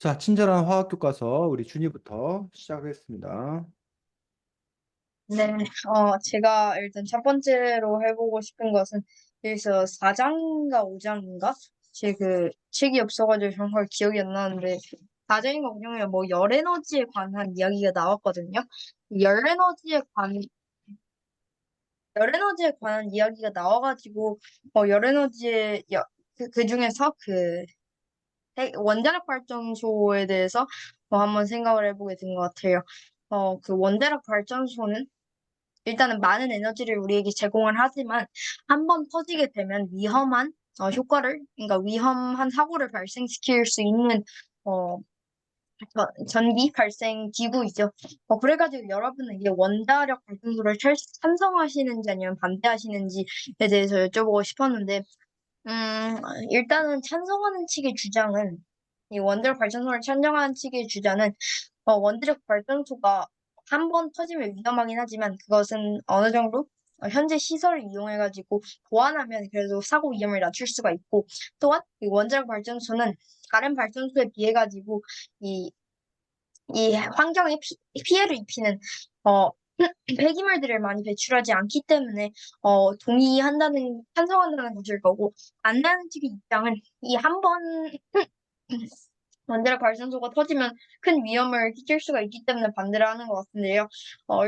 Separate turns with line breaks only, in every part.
자, 친절한 화학 교과서 우리 준이부터 시작하겠습니다.
네, 제가 일단 첫 번째로 해보고 싶은 것은 여기서 4장인가 5장인가? 제 그 책이 없어가지고 정말 기억이 안 나는데 4장인가 5장에 뭐 열에너지에 관한 이야기가 나왔거든요. 열에너지에 관 열에너지에 관한 이야기가 나와가지고 열에너지의 그 중에서 원자력 발전소에 대해서 한번 생각을 해보게 된 것 같아요. 그 원자력 발전소는 일단은 많은 에너지를 우리에게 제공을 하지만 한 번 터지게 되면 위험한 그러니까 위험한 사고를 발생시킬 수 있는 어, 전기 발생 기구이죠. 그래가지고 여러분은 이게 원자력 발전소를 찬성하시는지 아니면 반대하시는지에 대해서 여쭤보고 싶었는데, 일단은 찬성하는 측의 주장은 이 원자력 발전소를 찬성하는 측의 주장은 원자력 발전소가 한 번 터지면 위험하긴 하지만 그것은 어느 정도 현재 시설을 이용해가지고 보완하면 그래도 사고 위험을 낮출 수가 있고 또한 이 원자력 발전소는 다른 발전소에 비해가지고 이, 이 환경에 피해를 입히는 어, 폐기물들을 많이 배출하지 않기 때문에 찬성한다는 것일 거고 안 나는 측의 입장은 이 한 번 원자력 발전소가 터지면 큰 위험을 끼칠 수가 있기 때문에 반대를 하는 것 같은데요.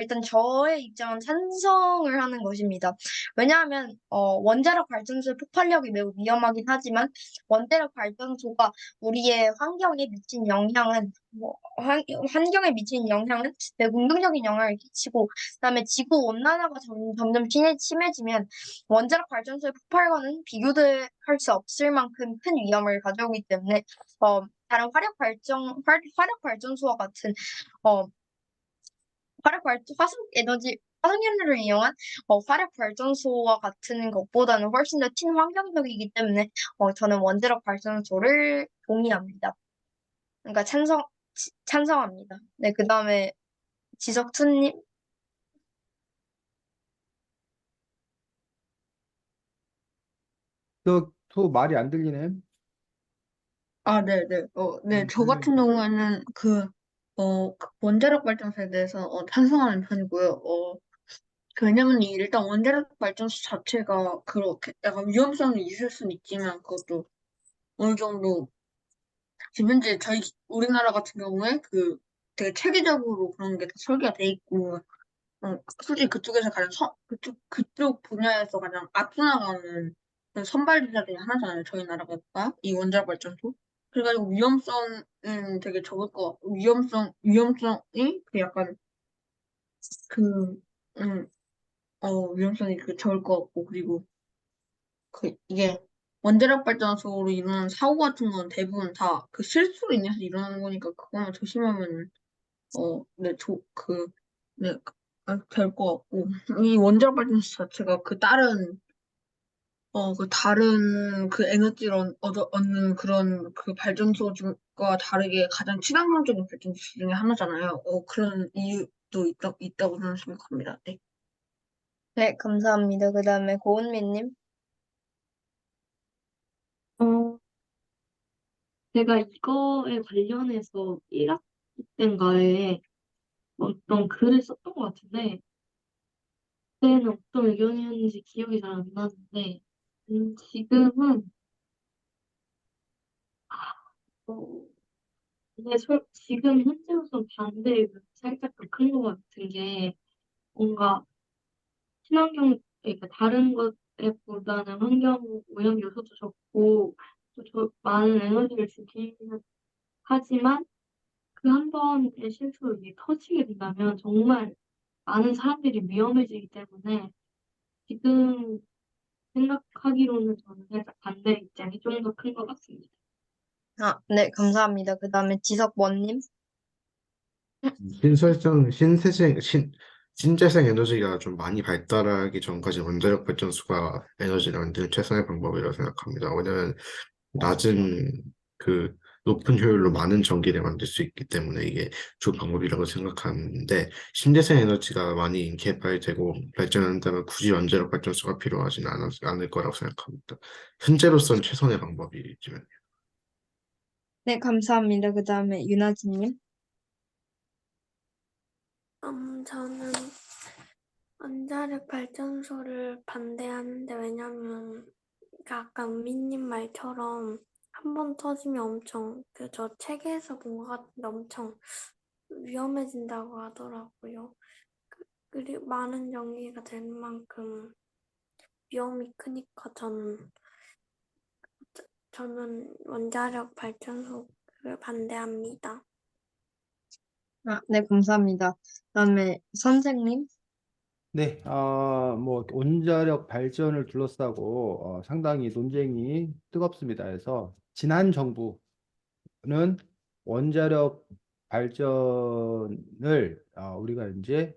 일단 저의 입장은 찬성을 하는 것입니다. 왜냐하면 원자력 발전소의 폭발력이 매우 위험하긴 하지만 원자력 발전소가 우리의 환경에 미친 영향은 환경에 미친 영향은 매우 긍정적인 영향을 끼치고 그다음에 지구 온난화가 점점 심해지면 원자력 발전소의 폭발과는 비교될 수 없을 만큼 큰 위험을 가져오기 때문에 다른 화력 발전소와 같은, 어, 화석 연료를 이용한, 화력 발전소와 같은 것보다는 훨씬 더 친환경적이기 때문에, 저는 원자력 발전소를 동의합니다. 그러니까 찬성합니다. 네, 그 다음에 지석투님.
또 말이 안 들리네.
아, 네네. 네. 저 같은
설명해주세요.
경우에는 그 원자력 발전소에 대해서 찬성하는 편이고요. 왜냐면 일단 원자력 발전소 자체가 그렇게 약간 위험성이 있을 수는 있지만 그것도 어느 정도 지금 현재 우리나라 같은 경우에 되게 체계적으로 그런 게 다 설계가 돼 있고 솔직히 그쪽에서 그쪽 분야에서 가장 앞서 나가는 그런 선발주자 중에 하나잖아요. 저희 나라가 이 원자력 발전소. 그래가지고 위험성은 되게 적을 것 같고, 위험성이 그 약간 그, 음, 위험성이 적을 것 같고, 그리고 이게 원자력 발전소로 일어나는 사고 같은 건 대부분 다 그 실수로 인해서 일어나는 거니까 그거만 조심하면, 네, 네, 될 것 같고. 이 원자력 발전소 자체가 다른 그 에너지를 얻는 그런 그 발전소과 다르게 가장 친환경적인 발전소 중에 하나잖아요. 그런 이유도 있다고 저는 생각합니다. 네.
네, 감사합니다. 그 다음에 고은미님.
어, 제가 이거에 관련해서 1학기 때인가에 어떤 글을 썼던 것 같은데, 그때는 어떤 의견이었는지 기억이 잘 안 나는데, 지금은, 어, 지금 현재로서 반대 의견이 살짝 더 큰 것 같은 게, 뭔가 그러니까 다른 것보다는 환경 오염 요소도 적고, 많은 에너지를 주긴 하지만, 그 한 번의 실수로 이게 터지게 된다면 정말 많은 사람들이 위험해지기 때문에 지금 생각하기로는 저는 살짝 반대 입장이 좀 더 큰 것 같습니다.
네, 감사합니다. 그 다음에 지석원님.
신재생 에너지가 좀 많이 발달하기 전까지 원자력 발전소가 에너지를 만드는 최선의 방법이라고 생각합니다. 왜냐면 낮은 그 높은 효율로 많은 전기를 만들 수 있기 때문에 이게 좋은 방법이라고 생각하는데 신재생 에너지가 많이 개발되고 발전한다면 굳이 원자력 발전소가 필요하지는 않을 거라고 생각합니다. 현재로서는 최선의 방법이지만.
네, 감사합니다. 그 다음에 유나지님.
저는 원자력 발전소를 반대하는데 왜냐면 아까 은미님 말처럼 한 번 터지면 엄청 저 책에서 본 것 같은데 엄청 위험해진다고 하더라고요. 그리고 많은 전기가 되는 만큼 위험이 크니까 저는 원자력 발전소를 반대합니다.
네, 감사합니다. 그다음에 선생님.
네, 뭐 원자력 발전을 둘러싸고 상당히 논쟁이 뜨겁습니다. 그래서 지난 정부는 원자력 발전을 우리가 이제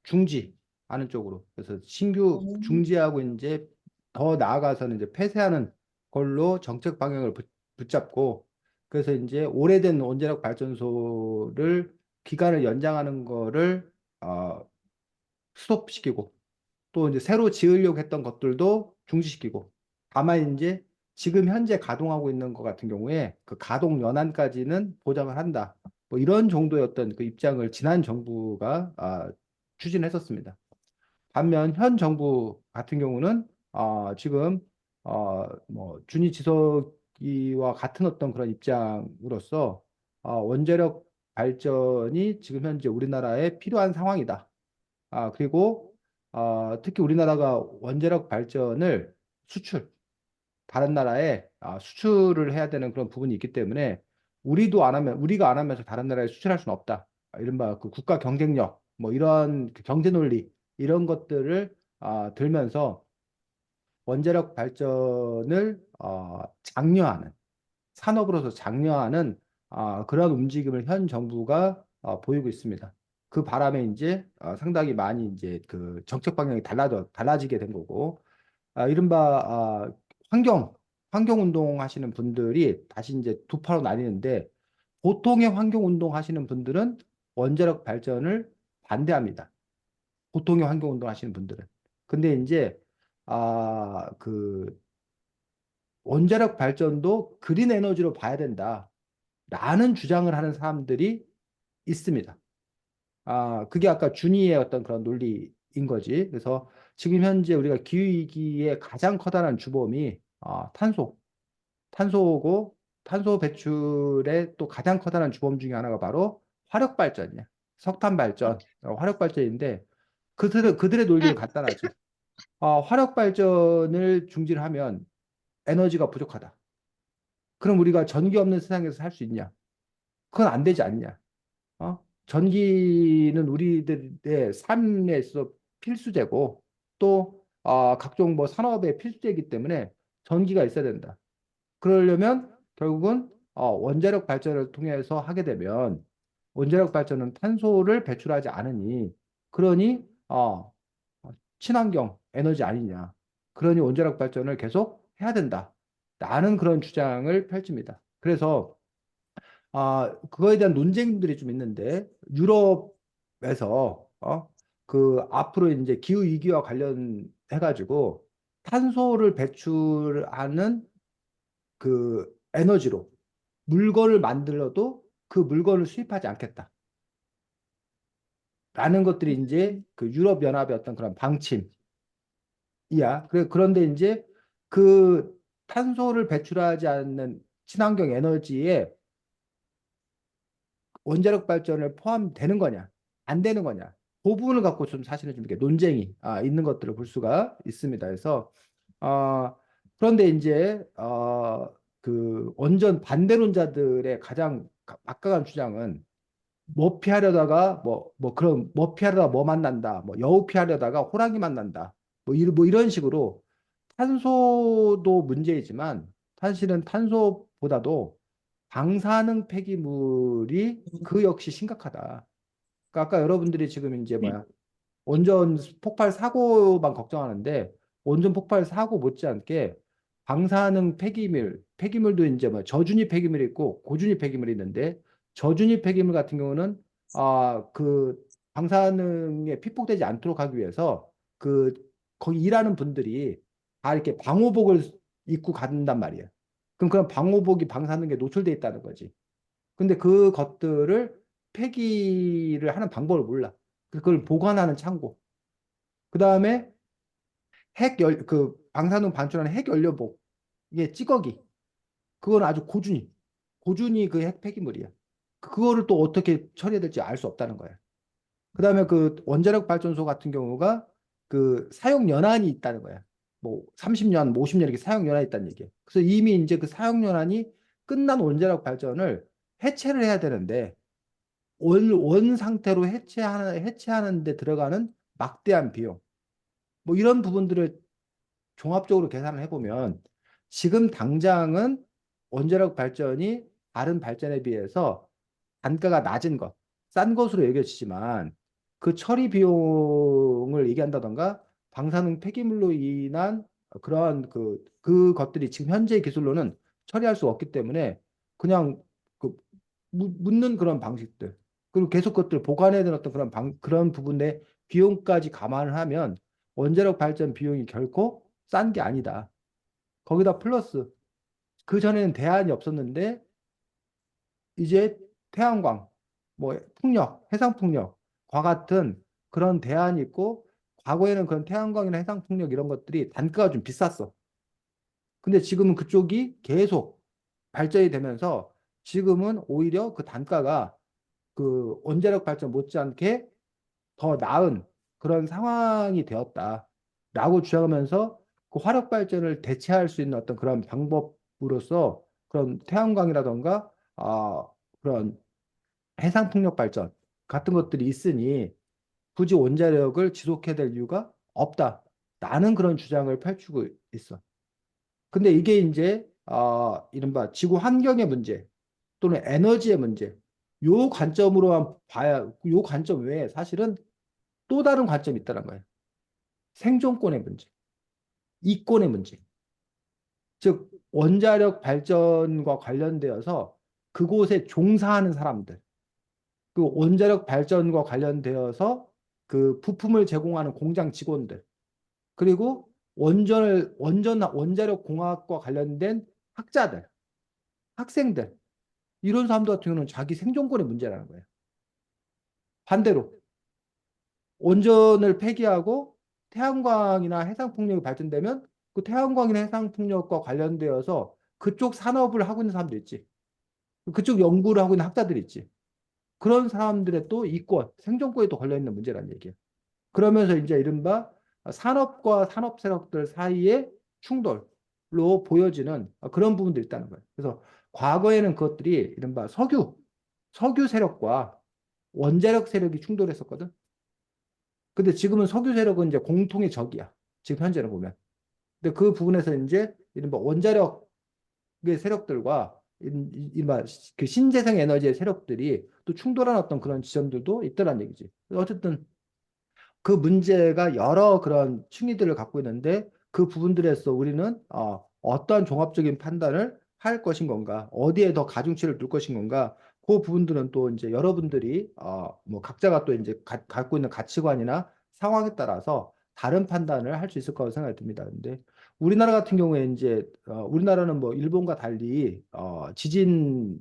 중지하는 쪽으로, 그래서 신규 중지하고 이제 더 나아가서는 이제 폐쇄하는 걸로 정책 방향을 붙잡고, 그래서 이제 오래된 원자력 발전소를 기간을 연장하는 거를 스톱시키고, 또 이제 새로 지으려고 했던 것들도 중지시키고, 다만 이제 지금 현재 가동하고 있는 것 같은 경우에 그 가동 연한까지는 보장을 한다. 뭐 이런 정도의 어떤 그 입장을 지난 정부가 추진했었습니다. 반면 현 정부 같은 경우는 지금 뭐 준이 지석이와 같은 어떤 그런 입장으로서 원자력 발전이 지금 현재 우리나라에 필요한 상황이다. 그리고 특히 우리나라가 원자력 발전을 다른 나라에 수출을 해야 되는 그런 부분이 있기 때문에 우리가 안 하면서 다른 나라에 수출할 수는 없다. 이른바 그 국가 경쟁력, 뭐 이런 그 경제 논리, 이런 것들을 들면서 원자력 발전을 장려하는, 산업으로서 장려하는 그런 움직임을 현 정부가 보이고 있습니다. 그 바람에 이제 상당히 많이 이제 그 정책 방향이 달라지게 된 거고, 이른바 환경 운동 하시는 분들이 다시 이제 두 파로 나뉘는데, 보통의 환경 운동 하시는 분들은 원자력 발전을 반대합니다. 보통의 환경 운동 하시는 분들은. 근데 이제 그 원자력 발전도 그린 에너지로 봐야 된다라는 주장을 하는 사람들이 있습니다. 그게 아까 준이의 어떤 그런 논리인 거지. 그래서 지금 현재 우리가 기후위기의 가장 커다란 주범이 탄소고, 탄소 배출의 또 가장 커다란 주범 중에 하나가 바로 화력 발전이야. 석탄 발전, 화력 발전인데 그들의 논리를 갖다 놔지. 화력 발전을 중지를 하면 에너지가 부족하다. 그럼 우리가 전기 없는 세상에서 살 수 있냐? 그건 안 되지 않냐? 전기는 우리들의 삶에 있어 필수제고, 또 각종 뭐 산업의 필수제이기 때문에 전기가 있어야 된다. 그러려면 결국은 원자력 발전을 통해서 하게 되면, 원자력 발전은 탄소를 배출하지 않으니, 그러니 친환경 에너지 아니냐. 그러니 원자력 발전을 계속 해야 된다. 라는 그런 주장을 펼칩니다. 그래서 그거에 대한 논쟁들이 좀 있는데, 유럽에서 그 앞으로 이제 기후 위기와 관련해 가지고 탄소를 배출하는 그 에너지로 물건을 만들어도 그 물건을 수입하지 않겠다. 라는 것들이 이제 그 유럽 연합의 어떤 그런 방침이야. 그런데 이제 그 탄소를 배출하지 않는 친환경 에너지에 원자력 발전을 포함되는 거냐, 안 되는 거냐, 그 부분을 갖고 좀 사실은 좀 이렇게 논쟁이 있는 것들을 볼 수가 있습니다. 그래서 그런데 이제 그 원전 반대론자들의 가장 막강한 주장은, 뭐 피하려다가 그런 뭐 피하려다가 뭐 만난다, 뭐 여우 피하려다가 호랑이 만난다, 뭐 이런 식으로, 탄소도 문제이지만 사실은 탄소보다도 방사능 폐기물이 그 역시 심각하다. 그러니까 아까 여러분들이 지금 이제 원전 폭발 사고만 걱정하는데, 원전 폭발 사고 못지않게 방사능 폐기물도 이제 저준위 폐기물이 있고 고준위 폐기물이 있는데, 저준위 폐기물 같은 경우는 그 방사능에 피폭되지 않도록 하기 위해서 그 거기 일하는 분들이 다 이렇게 방호복을 입고 간단 말이에요. 그럼 그런 방호복이 방사능에 노출돼 있다는 거지. 근데 그 것들을 폐기를 하는 방법을 몰라. 그걸 보관하는 창고. 그 다음에 그 방사능 방출하는 핵연료복. 이게 찌꺼기. 그건 아주 고준이 그 핵 폐기물이야. 그거를 또 어떻게 처리해야 될지 알 수 없다는 거야. 그 다음에 그 원자력 발전소 같은 경우가 그 사용 연한이 있다는 거야. 뭐 30년, 뭐 50년 이렇게 사용 연한이 있다는 얘기야. 그래서 이미 이제 그 사용 연한이 끝난 원자력 발전을 해체를 해야 되는데 원 상태로 해체하는 데 들어가는 막대한 비용. 뭐 이런 부분들을 종합적으로 계산을 해보면 지금 당장은 원자력 발전이 다른 발전에 비해서 단가가 낮은 것, 싼 것으로 여겨지지만 그 처리 비용을 얘기한다던가 방사능 폐기물로 인한 그러한 그 것들이 지금 현재 기술로는 처리할 수 없기 때문에 그냥 그 묻는 그런 방식들 그리고 계속 그것들 보관해야 되는 어떤 그런 부분의 비용까지 감안을 하면 원자력 발전 비용이 결코 싼 게 아니다. 거기다 플러스 그 전에는 대안이 없었는데 이제 태양광, 뭐 풍력, 해상 풍력과 같은 그런 대안이 있고 과거에는 그런 태양광이나 해상 풍력 이런 것들이 단가가 좀 비쌌어. 근데 지금은 그쪽이 계속 발전이 되면서 지금은 오히려 그 단가가 그 원자력 발전 못지않게 더 나은 그런 상황이 되었다라고 주장하면서 그 화력 발전을 대체할 수 있는 어떤 그런 방법으로서 그런 태양광이라던가 그런 해상 풍력 발전 같은 것들이 있으니 굳이 원자력을 지속해야 될 이유가 없다라는 그런 주장을 펼치고 있어. 근데 이게 이제 이른바 지구 환경의 문제 또는 에너지의 문제 요 관점으로만 봐야 요 관점 외에 사실은 또 다른 관점이 있다는 거예요. 생존권의 문제, 이권의 문제. 즉 원자력 발전과 관련되어서 그곳에 종사하는 사람들, 그 원자력 발전과 관련되어서 그 부품을 제공하는 공장 직원들, 그리고 원자력 공학과 관련된 학자들, 학생들, 이런 사람들 같은 경우는 자기 생존권의 문제라는 거예요. 반대로 원전을 폐기하고 태양광이나 해상풍력이 발전되면 그 태양광이나 해상풍력과 관련되어서 그쪽 산업을 하고 있는 사람도 있지. 그쪽 연구를 하고 있는 학자들이 있지. 그런 사람들의 또 이권, 생존권에 또 걸려있는 문제라는 얘기예요. 그러면서 이제 이른바 산업과 산업 세력들 사이의 충돌로 보여지는 그런 부분들이 있다는 거예요. 그래서 과거에는 그것들이 이른바 석유 세력과 원자력 세력이 충돌했었거든. 근데 지금은 석유 세력은 이제 공통의 적이야. 지금 현재는 보면. 근데 그 부분에서 이제 이른바 원자력의 세력들과 이른바 그 신재생 에너지의 세력들이 또 충돌하는 어떤 그런 지점들도 있더란 얘기지. 어쨌든 그 문제가 여러 그런 층위들을 갖고 있는데 그 부분들에서 우리는 어떠한 종합적인 판단을 할 것인 건가, 어디에 더 가중치를 둘 것인 건가, 그 부분들은 또 이제 여러분들이 뭐 각자가 또 이제 갖고 있는 가치관이나 상황에 따라서 다른 판단을 할 수 있을 거라고 생각이 듭니다. 근데 우리나라 같은 경우에 이제 우리나라는 뭐 일본과 달리 지진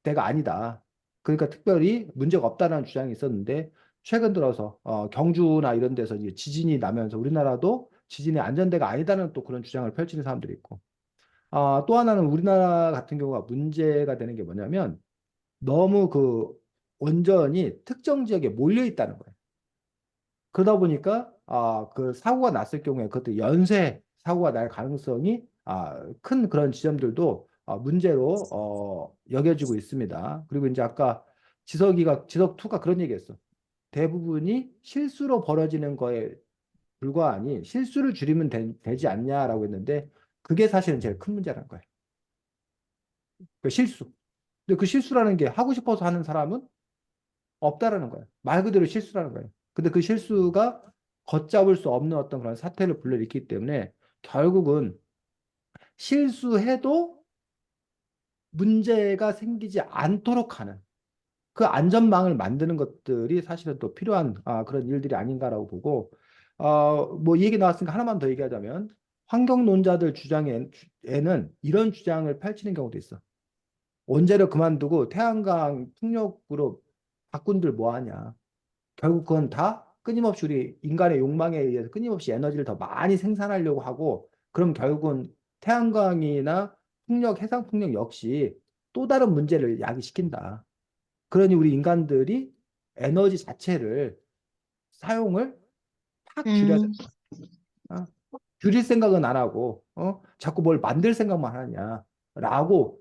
때가 아니다. 그러니까 특별히 문제가 없다는 주장이 있었는데 최근 들어서 경주나 이런 데서 이제 지진이 나면서 우리나라도 지진의 안전대가 아니다는 또 그런 주장을 펼치는 사람들이 있고 또 하나는 우리나라 같은 경우가 문제가 되는 게 뭐냐면 너무 그 원전이 특정 지역에 몰려 있다는 거예요. 그러다 보니까 그 사고가 났을 경우에 그것도 연쇄 사고가 날 가능성이 큰 그런 지점들도 문제로 여겨지고 있습니다. 그리고 이제 아까 지석2가 그런 얘기했어. 대부분이 실수로 벌어지는 거에 불과하니 실수를 줄이면 되지 않냐라고 했는데 그게 사실은 제일 큰 문제라는 거예요. 그 실수. 근데 그 실수라는 게 하고 싶어서 하는 사람은 없다라는 거예요. 말 그대로 실수라는 거예요. 근데 그 실수가 걷잡을 수 없는 어떤 그런 사태를 불러일으키기 때문에 결국은 실수해도 문제가 생기지 않도록 하는 그 안전망을 만드는 것들이 사실은 또 필요한 그런 일들이 아닌가라고 보고 뭐 이 얘기 나왔으니까 하나만 더 얘기하자면 환경론자들 주장에는 이런 주장을 펼치는 경우도 있어. 원자력 그만두고 태양광 풍력으로 바꾼들 뭐 하냐. 결국 그건 다 끊임없이 우리 인간의 욕망에 의해서 끊임없이 에너지를 더 많이 생산하려고 하고, 그럼 결국은 태양광이나 풍력, 해상 풍력 역시 또 다른 문제를 야기시킨다. 그러니 우리 인간들이 에너지 자체를 사용을 확 줄여야
음,
된다. 어? 줄일 생각은 안 하고 자꾸 뭘 만들 생각만 하냐라고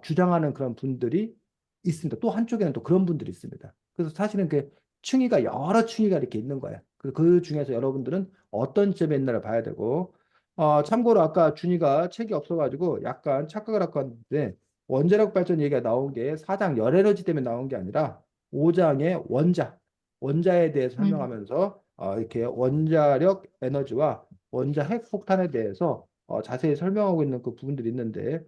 주장하는 그런 분들이 있습니다. 또 한쪽에는 또 그런 분들이 있습니다. 그래서 사실은 그 층위가 여러 층위가 이렇게 있는 거예요. 그 중에서 여러분들은 어떤 점에 있나를 봐야 되고 참고로 아까 준이가 책이 없어가지고 약간 착각을 하고 왔는데 원자력 발전 얘기가 나온 게 4장 열에너지 때문에 나온 게 아니라 5장의 원자에 대해서
음,
설명하면서 이렇게 원자력 에너지와 원자 핵 폭탄에 대해서 자세히 설명하고 있는 그 부분들이 있는데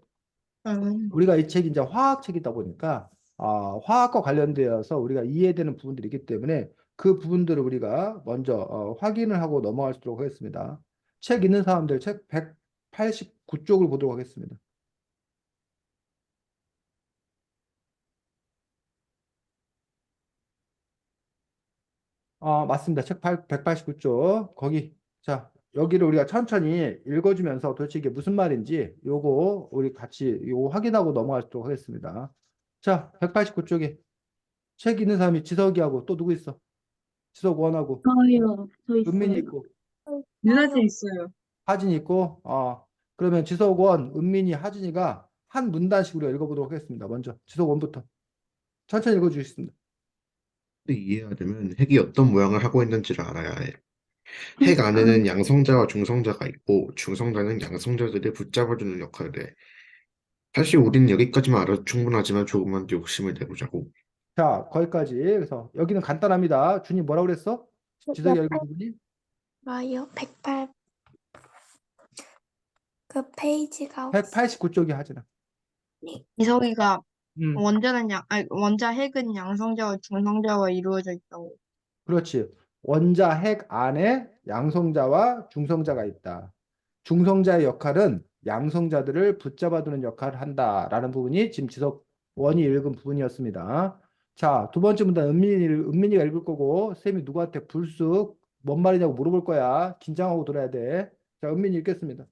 우리가 이 책이 이제 화학책이다 보니까 화학과 관련되어서 우리가 이해되는 부분들이 있기 때문에 그 부분들을 우리가 먼저 확인을 하고 넘어가도록 하겠습니다. 책 있는 사람들 책 189쪽을 보도록 하겠습니다. 맞습니다. 책 189쪽 거기 자 여기를 우리가 천천히 읽어주면서 도대체 이게 무슨 말인지 요거 우리 같이 요거 확인하고 넘어가도록 하겠습니다. 자 189쪽에 책 있는 사람이 지석이하고 또 누구 있어? 지석 원하고
저요, 저
은민이
있어요.
있고
유나도 있어요.
하진이 있고 그러면 지석 원, 은민이, 하진이가 한 문단씩 우리가 읽어보도록 하겠습니다. 먼저 지석 원부터 천천히 읽어주겠습니다.
이해하려면 핵이 어떤 모양을 하고 있는지를 알아야 해. 핵 안에는 양성자와 중성자가 있고 중성자는 양성자들을 붙잡아주는 역할을 해. 사실 우리는 여기까지만 알아도 충분하지만 조금만 더 욕심을 내보자고.
자 거기까지. 그래서 여기는 간단합니다. 준이 뭐라고 그랬어? 지석이 읽은
108,
부분이
뭐요? 108, 그 페이지가 없어.
189쪽이 하진아.
이석이가
음.
원자 핵은 양성자와 중성자와 이루어져 있다고.
그렇지. 원자 핵 안에 양성자와 중성자가 있다. 중성자의 역할은 양성자들을 붙잡아두는 역할을 한다라는 부분이 지금 지석 원이 읽은 부분이었습니다. 자, 두 번째 문단 은민이가 읽을 거고 쌤이 누구한테 불쑥 뭔 말이냐고 물어볼 거야. 긴장하고 들어야 돼. 자, 은민이 읽겠습니다.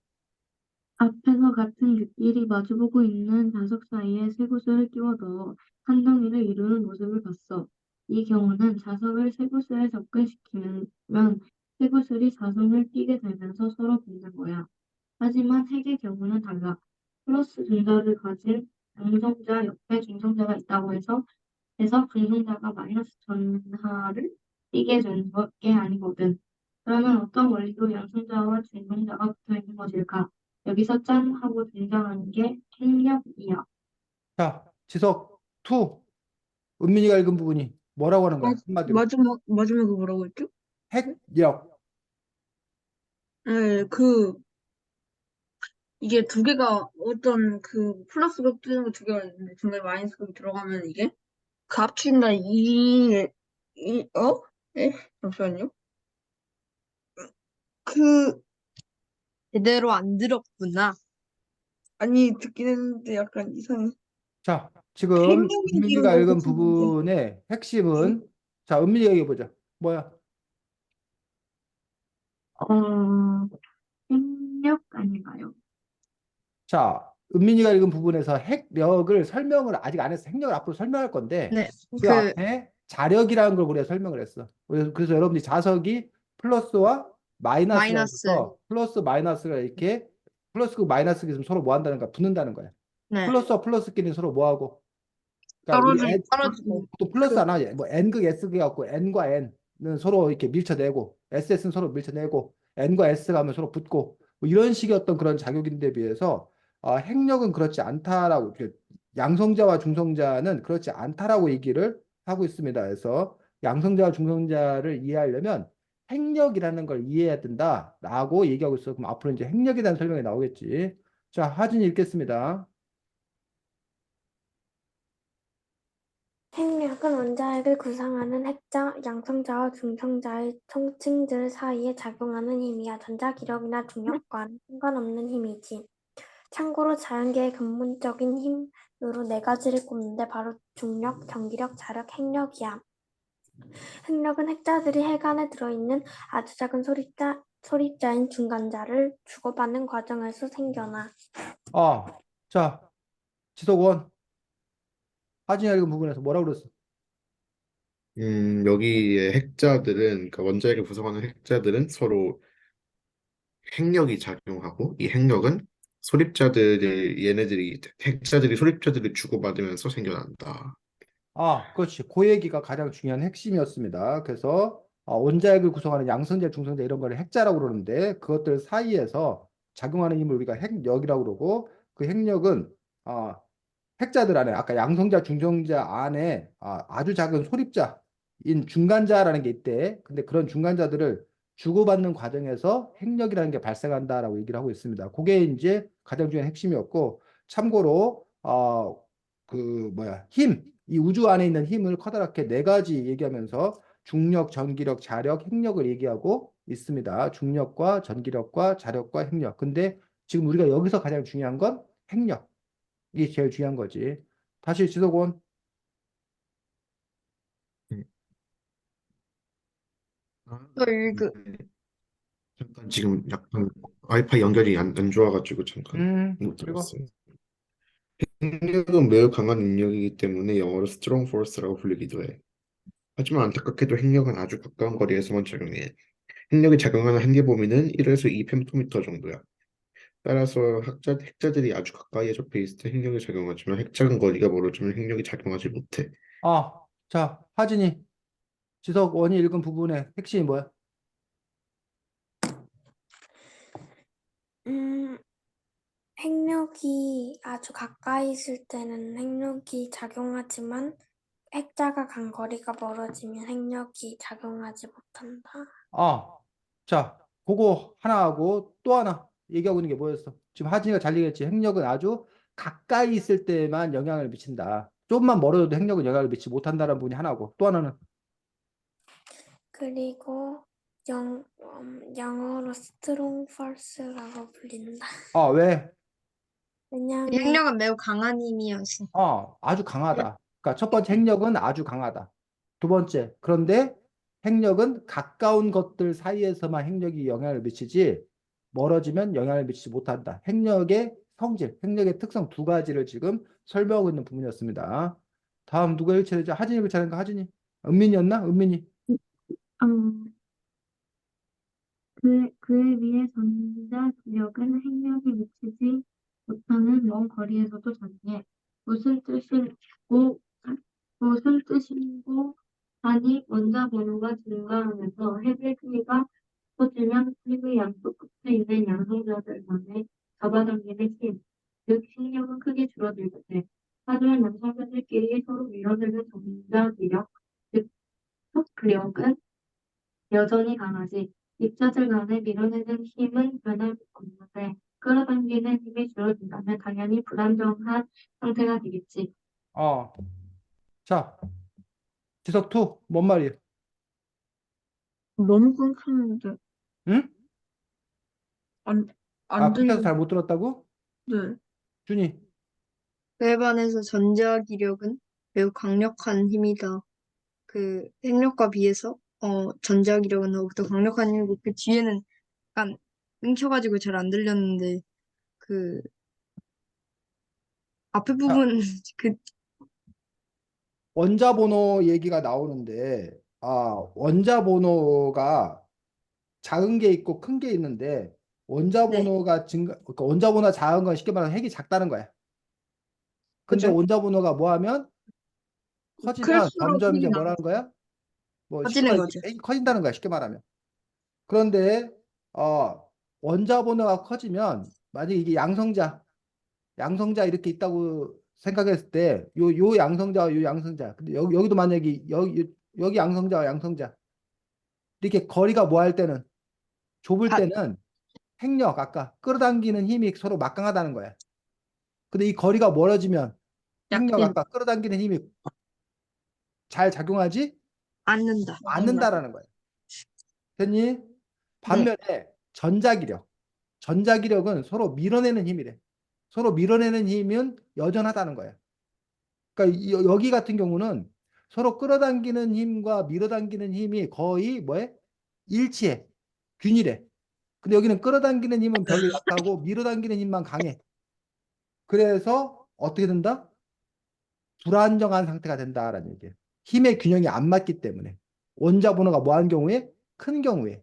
앞에서 같은 객끼리 마주보고 있는 자석 사이에 쇠구슬을 끼워 넣어 한 덩이를 이루는 모습을 봤어. 이 경우는 자석을 쇠구슬에 접근시키면 쇠구슬이 자석을 끼게 되면서 서로 붙는 거야. 하지만 핵의 경우는 달라. 플러스 증자를 가진 양성자 옆에 중성자가 있다고 해서 중성자가 마이너스 전하를 띠게 되는 게 아니거든. 그러면 어떤 원리로 양성자와 중성자가 붙어 있는 것일까? 여기서 짠 하고 등장하는 게 핵력이야.
자, 지석 2. 은민이가 읽은 부분이 뭐라고 하는 거야? 한마디로.
마지막에 뭐라고 했죠?
핵력.
네, 이게 두 개가 어떤 그 플러스가 뜨는 거 두 개가 있는데 중간에 마이너스가 들어가면 이게 그 합친다 예? 잠시만요. 그
제대로 안 들었구나.
아니 듣긴 했는데 약간 이상해.
자, 지금
핵력이 지금
은민이가
뭐
읽은
붙이는데.
부분의 핵심은 자, 은민이가 얘기해보자. 뭐야?
어, 핵력 아닌가요?
자, 은민이가 읽은 부분에서 핵력을 설명을 아직 안 했어. 핵력을 앞으로 설명할 건데
네,
그 앞에 자력이라는 걸 우리가 설명을 했어. 그래서 여러분들이 자석이 플러스와 마이너스가
마이너스.
있어서 플러스 마이너스가 이렇게 플러스고 마이너스가 있으면 서로 뭐 한다는 거야? 붙는다는 거야.
네,
플러스와 플러스끼리 서로 뭐 하고? 그러니까
떨어지고.
또 플러스 안 하지. 뭐 n극 s극이 갖고 n과 n은 서로 이렇게 밀쳐내고 ss는 서로 밀쳐내고 n과 s가 하면 서로 붙고 뭐 이런 식의 어떤 그런 작용인데 비해서 핵력은 그렇지 않다라고 양성자와 중성자는 그렇지 않다라고 얘기를 하고 있습니다. 그래서 양성자와 중성자를 이해하려면 핵력이라는 걸 이해해야 된다라고 얘기하고 있어. 그럼 앞으로 이제 핵력에 대한 설명이 나오겠지. 자, 하진이 읽겠습니다.
핵력은 원자핵을 구성하는 핵자, 양성자와 중성자의 총층들 사이에 작용하는 힘이야. 전자기력이나 중력과는 상관없는 힘이지. 참고로 자연계의 근본적인 힘으로 네 가지를 꼽는데 바로 중력, 전기력, 자력, 핵력이야. 핵력은 핵자들이 핵 안에 들어있는 아주 작은 소립자인 중간자를 주고받는 과정에서 생겨나.
자, 지석원, 하진이가 읽은 부분에서 뭐라고 그랬어?
여기에 핵자들은, 그러니까 원자핵을 구성하는 핵자들은 서로 핵력이 작용하고, 이 핵력은 핵자들이 소립자들을 주고받으면서 생겨난다.
그렇지. 그 얘기가 가장 중요한 핵심이었습니다. 그래서 원자핵을 구성하는 양성자, 중성자 이런 거를 핵자라고 그러는데 그것들 사이에서 작용하는 힘을 우리가 핵력이라고 그러고 그 핵력은 어, 핵자들 안에 아까 양성자, 중성자 안에 아주 작은 소립자인 중간자라는 게 있대. 근데 그런 중간자들을 주고받는 과정에서 핵력이라는 게 발생한다라고 얘기를 하고 있습니다. 그게 이제 가장 중요한 핵심이었고 참고로 이 우주 안에 있는 힘을 커다랗게 네 가지 얘기하면서 중력, 전기력, 자력, 핵력을 얘기하고 있습니다. 중력과 전기력과 자력과 핵력. 근데 지금 우리가 여기서 가장 중요한 건 핵력. 이게 제일 중요한 거지. 다시 지석원.
음. 아,
또 읽으.
잠깐 지금 약간 와이파이 연결이 안 좋아가지고 잠깐 못
이거.
들었어요. 핵력은 매우 강한 능력이기 때문에 영어로 strong force라고 불리기도 해. 하지만 안타깝게도 핵력은 아주 가까운 거리에서만 작용해. 핵력이 작용하는 한계 범위는 1에서 2 펜토미터 정도야. 따라서 핵자들이 아주 가까이에 접해 있을 때 핵력이 작용하지만 핵 작은 거리가 멀어지면 핵력이 작용하지 못해.
자, 하진이, 지석원이 읽은 부분의 핵심이 뭐야?
음, 핵력이 아주 가까이 있을 때는 핵력이 작용하지만 핵자가 간 거리가 멀어지면 핵력이 작용하지 못한다.
자, 그거 하나 하고 또 하나 얘기하고 있는 게 뭐였어? 지금 하진이가 잘 얘기했지. 핵력은 아주 가까이 있을 때만 영향을 미친다. 조금만 멀어져도 핵력은 영향을 미치지 못한다는 부분이 하나고 또 하나는
그리고 영어로 strong force라고 불린다.
왜?
왜냐하면
핵력은 매우 강한 힘이어서.
아주 강하다. 그러니까 첫 번째 핵력은 아주 강하다. 두 번째, 그런데 핵력은 가까운 것들 사이에서만 핵력이 영향을 미치지 멀어지면 영향을 미치지 못한다. 핵력의 성질, 핵력의 특성 두 가지를 지금 설명하고 있는 부분이었습니다. 다음 누가 읽을 차례죠? 하진이 읽을 차례인가? 하진이? 은민이었나? 은민이.
음, 그에 비해 전자 기력은 핵력이 미치지 못하는 먼 거리에서도 작용해. 무슨 뜻인고, 무슨 뜻인고 하니 원자 번호가 증가하면서 핵의 크기가 커지면 핵의 양쪽 끝에 있는 양성자들 간에 잡아당기는 힘, 즉 핵력은 크게 줄어들게 돼. 하지만 양성자들끼리 서로 밀어내는 전자 기력, 즉 톡력은 여전히 강하지. 입자들 간에 밀어내는 힘은 변할 수 없는데 끌어당기는 힘이 줄어든다면 당연히 불안정한 상태가 되겠지.
어, 자, 지석2, 뭔 말이에요?
너무 끊기는데
응?
안, 안
끝에서
들리는데.
잘 못 들었다고? 준이.
그에 반해서 전자기력은 매우 강력한 힘이다. 그 핵력과 비해서 전자기력은 더욱더 강력한 힘이고 그 뒤에는 약간 끊겨가지고 잘 안 들렸는데 그 앞에
자,
부분 그
원자 번호 얘기가 나오는데, 원자 번호가 작은 게 있고 큰 게 있는데, 원자
네,
번호가 그러니까 원자 번호가 작은 건 쉽게 말하면 핵이 작다는 거야. 근데
그죠?
원자 번호가 뭐 하면 커지면
클수록
점점
힘이
이제
나가
뭐라는 거야? 뭐 쉽게
커지는
말하면
거죠.
핵이 커진다는 거야, 쉽게 말하면. 그런데, 원자 번호가 커지면, 만약에 이게 양성자 이렇게 있다고 생각했을 때, 요 양성자와 요 양성자. 근데 여기도 만약에 여기 양성자와 양성자. 이렇게 거리가 뭐 할 때는, 좁을
가,
때는 핵력, 아까 끌어당기는 힘이 서로 막강하다는 거야. 근데 이 거리가 멀어지면 핵력,
약해.
아까 끌어당기는 힘이 잘 작용하지
않는다.
않는다라는 거야. 됐니? 반면에 전자기력은 서로 밀어내는 힘이래. 서로 밀어내는 힘은 여전하다는 거야. 그러니까 여기 같은 경우는 서로 끌어당기는 힘과 밀어당기는 힘이 거의 뭐해? 일치해. 균일해. 근데 여기는 끌어당기는 힘은 별로 약하고 밀어당기는 힘만 강해. 그래서 어떻게 된다? 불안정한 상태가 된다라는 얘기예요. 힘의 균형이 안 맞기 때문에. 원자 번호가 뭐한 경우에? 큰 경우에.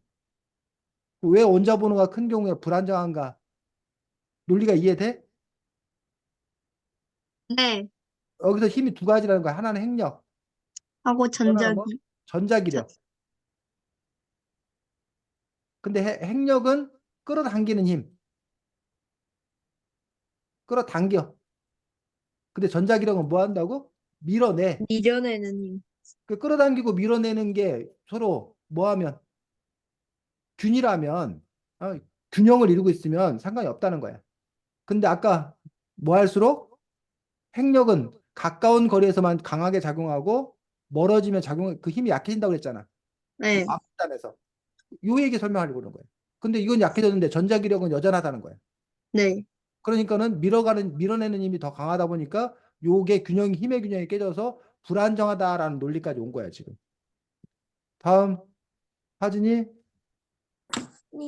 왜 원자 번호가 큰 경우에 불안정한가? 논리가 이해돼?
네.
여기서 힘이 두 가지라는 거야. 하나는 핵력,
하고
하나는 뭐?
전자기.
전자기력. 근데 핵력은 끌어당기는 힘. 끌어당겨. 근데 전자기력은 뭐 한다고? 밀어내.
밀어내는 힘.
그 끌어당기고 밀어내는 게 서로 뭐 하면? 균일하면, 균형을 이루고 있으면 상관이 없다는 거야. 근데 아까 뭐 할수록 핵력은 가까운 거리에서만 강하게 작용하고 멀어지면 그 힘이 약해진다고 그랬잖아.
네.
앞단에서. 요 얘기 설명하려고 그러는 거예요. 근데 이건 약해졌는데 전자기력은 여전하다는 거예요.
네.
그러니까는 밀어내는 힘이 더 강하다 보니까 요게 힘의 균형이 깨져서 불안정하다라는 논리까지 온 거야, 지금. 다음, 하진이.
네.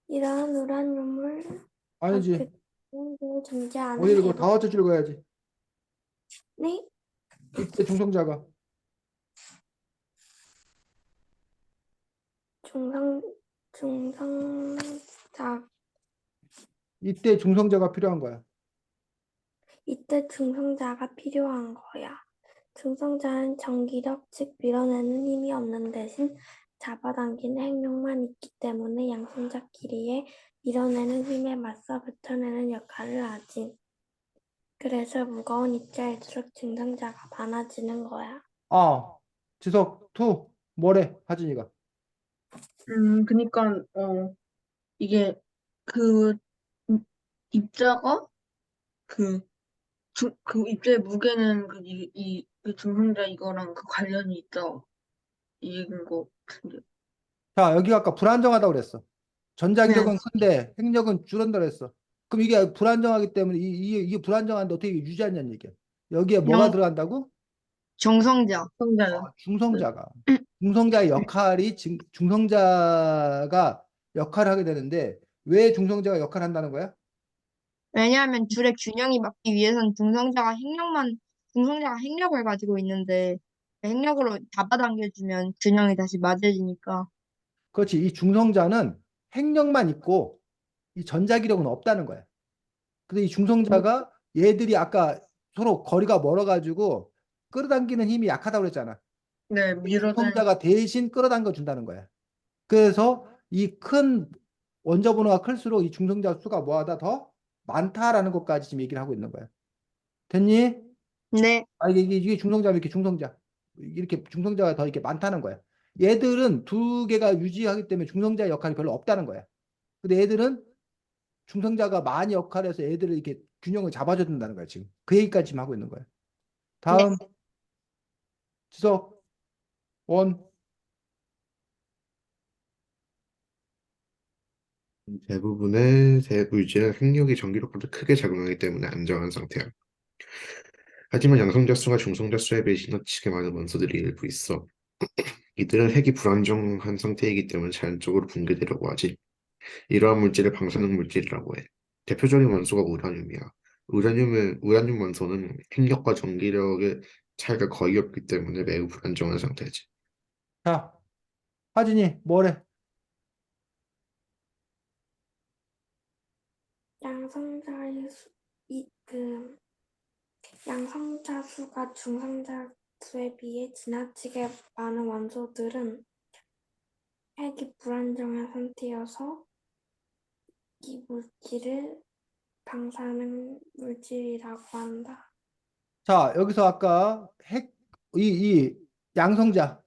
이러한 우라늄을
아니지.
존재하는
어디를 뭐 다어째 줄 거야지.
네?
이때 중성자가.
중성자
이때 중성자가 필요한 거야.
이때 중성자가 필요한 거야. 중성자는 전기력, 즉 밀어내는 힘이 없는 대신 잡아당기는 핵력만 있기 때문에 양성자끼리의 밀어내는 힘에 맞서 버텨내는 역할을 하지. 그래서 무거운 입자일수록 중성자가 많아지는 거야.
지석, 투, 뭐래, 하진이가.
그니까, 이게, 그, 입자가, 그, 그 입자의 무게는 그 중성자 이거랑 그 관련이 있다. 이긴 거 같은데.
자, 여기가 아까 불안정하다고 그랬어. 전자기력은
네.
큰데 핵력은 줄어든다 그랬어. 그럼 이게 불안정하기 때문에 이게 불안정한데 어떻게 유지하냐는 얘기야. 여기에 뭐가 들어간다고?
정성자.
중성자는.
중성자가. 중성자의 역할이 중성자가 역할을 하게 되는데 왜 중성자가 역할을 한다는 거야?
왜냐하면 둘의 균형이 맞기 위해선 중성자가 핵력을 가지고 있는데 그 핵력으로 잡아당겨주면 균형이 다시 맞아지니까.
그렇지. 이 중성자는 핵력만 있고 이 전자기력은 없다는 거야. 근데 이 중성자가 얘들이 아까 서로 거리가 멀어가지고 끌어당기는 힘이 약하다고 그랬잖아.
네, 밀어내.
중성자가 대신 끌어당겨 준다는 거야. 그래서 이 큰 원자 번호가 클수록 이 중성자 수가 뭐하다 더 많다라는 것까지 지금 얘기를 하고 있는 거야. 됐니?
네.
이게 중성자면 이렇게 중성자. 이렇게 중성자가 더 이렇게 많다는 거야. 얘들은 두 개가 유지하기 때문에 중성자의 역할이 별로 없다는 거야. 근데 얘들은 중성자가 많이 역할해서 애들을 이렇게 균형을 잡아줘야 된다는 거야, 지금. 그 얘기까지 지금 하고 있는 거야. 다음, 지석, 원.
대부분의 대물질은 핵력이 전기력보다 크게 작용하기 때문에 안정한 상태야. 하지만 양성자 수가 중성자 수에 비해 지나치게 많은 원소들이 일부 있어. 이들은 핵이 불안정한 상태이기 때문에 자연적으로 붕괴되려고 하지. 이러한 물질을 방사능 물질이라고 해. 대표적인 원소가 우라늄이야. 우라늄 원소는 핵력과 전기력의 차이가 거의 없기 때문에 매우 불안정한 상태지.
자, 하진이, 뭐래?
양성자의 양성자 수가 중성자 수에 비해 지나치게 많은 원소들은 핵이 불안정한 상태여서 이 물질을 방사능 물질이라고 한다.
자, 여기서 아까 이 양성자가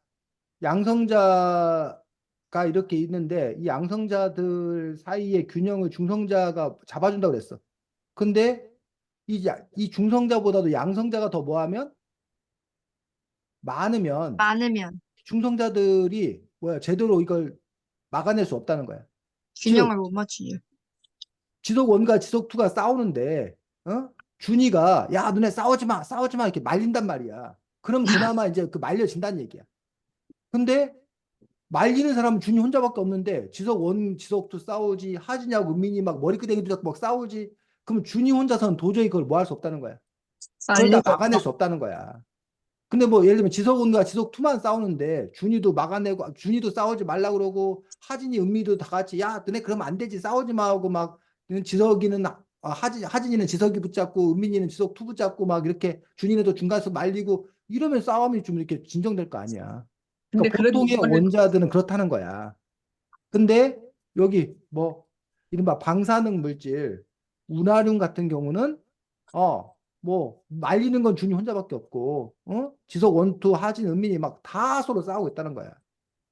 이렇게 있는데 이 양성자들 사이의 균형을 중성자가 잡아준다고 그랬어. 근데 이 중성자보다도 양성자가 더 뭐하면 많으면
많으면
중성자들이 뭐야 제대로 이걸 막아낼 수 없다는 거야. 즉
균형을 못 맞추죠.
지속 1과 지속 2가 싸우는데 준이가 야 너네 싸우지 마 이렇게 말린단 말이야. 그럼 그나마 이제 그 말려진다는 얘기야. 근데 말리는 사람은 준이 혼자밖에 없는데 지속 1, 지속 2 싸우지 하진이하고 은민이 막 머리끄댕이도 잡고 막 싸우지. 그럼 준이 혼자서는 도저히 그걸 뭐 할 수 없다는 거야. 그걸 다
말릴 수
막아낼
없다.
수 없다는 거야. 근데 뭐 예를 들면 지석 1과 지석 2만 싸우는데 준이도 막아내고 준이도 싸우지 말라 그러고 하진이 은미도 다 같이 야 너네 그러면 안 되지 싸우지 마 하고 막 지석이는 하진이는 지석이 붙잡고 은민이는 지석 2 붙잡고 막 이렇게 준이는 또 중간에서 말리고 이러면 싸움이 좀 이렇게 진정될 거 아니야.
근데
그러니까
그래도
보통의
이번에
원자들은 그렇다는 거야. 근데 여기 뭐 이른바 방사능 물질 운하륨 같은 경우는 뭐 말리는 건 준이 혼자밖에 없고 지석 원투 하진 은민이 막 다 서로 싸우고 있다는 거야.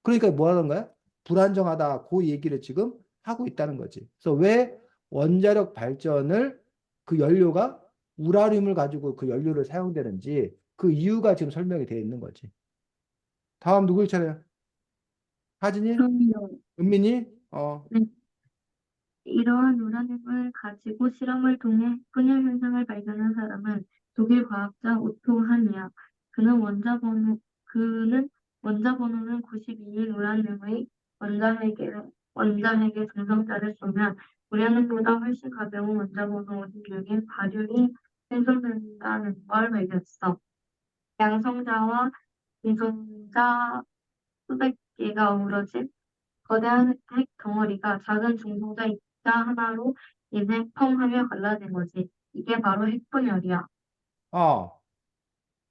그러니까 뭐 하는 거야? 불안정하다 그 얘기를 지금 하고 있다는 거지. 그래서 왜 원자력 발전을 그 연료가 우라늄을 가지고 그 연료를 사용되는지 그 이유가 지금 설명이 되어 있는 거지. 다음 누굴 차례야? 하진이?
그럼요.
은민이?
네. 이러한 우라늄을 가지고 실험을 통해 분열 현상을 발견한 사람은 독일 과학자 오토 한이야. 그는 원자 번호는 92인 우라늄의 원자핵의 중성자를 쏘면 우라늄보다 훨씬 가벼운 원자 번호 56인 바륨이 생성된다는 걸 발견했어. 양성자와 중성자 수백 개가 어우러진 거대한 핵 덩어리가 작은 중성자 입자 하나로 인해 펑 하며 갈라진 거지. 이게 바로 핵분열이야.
어.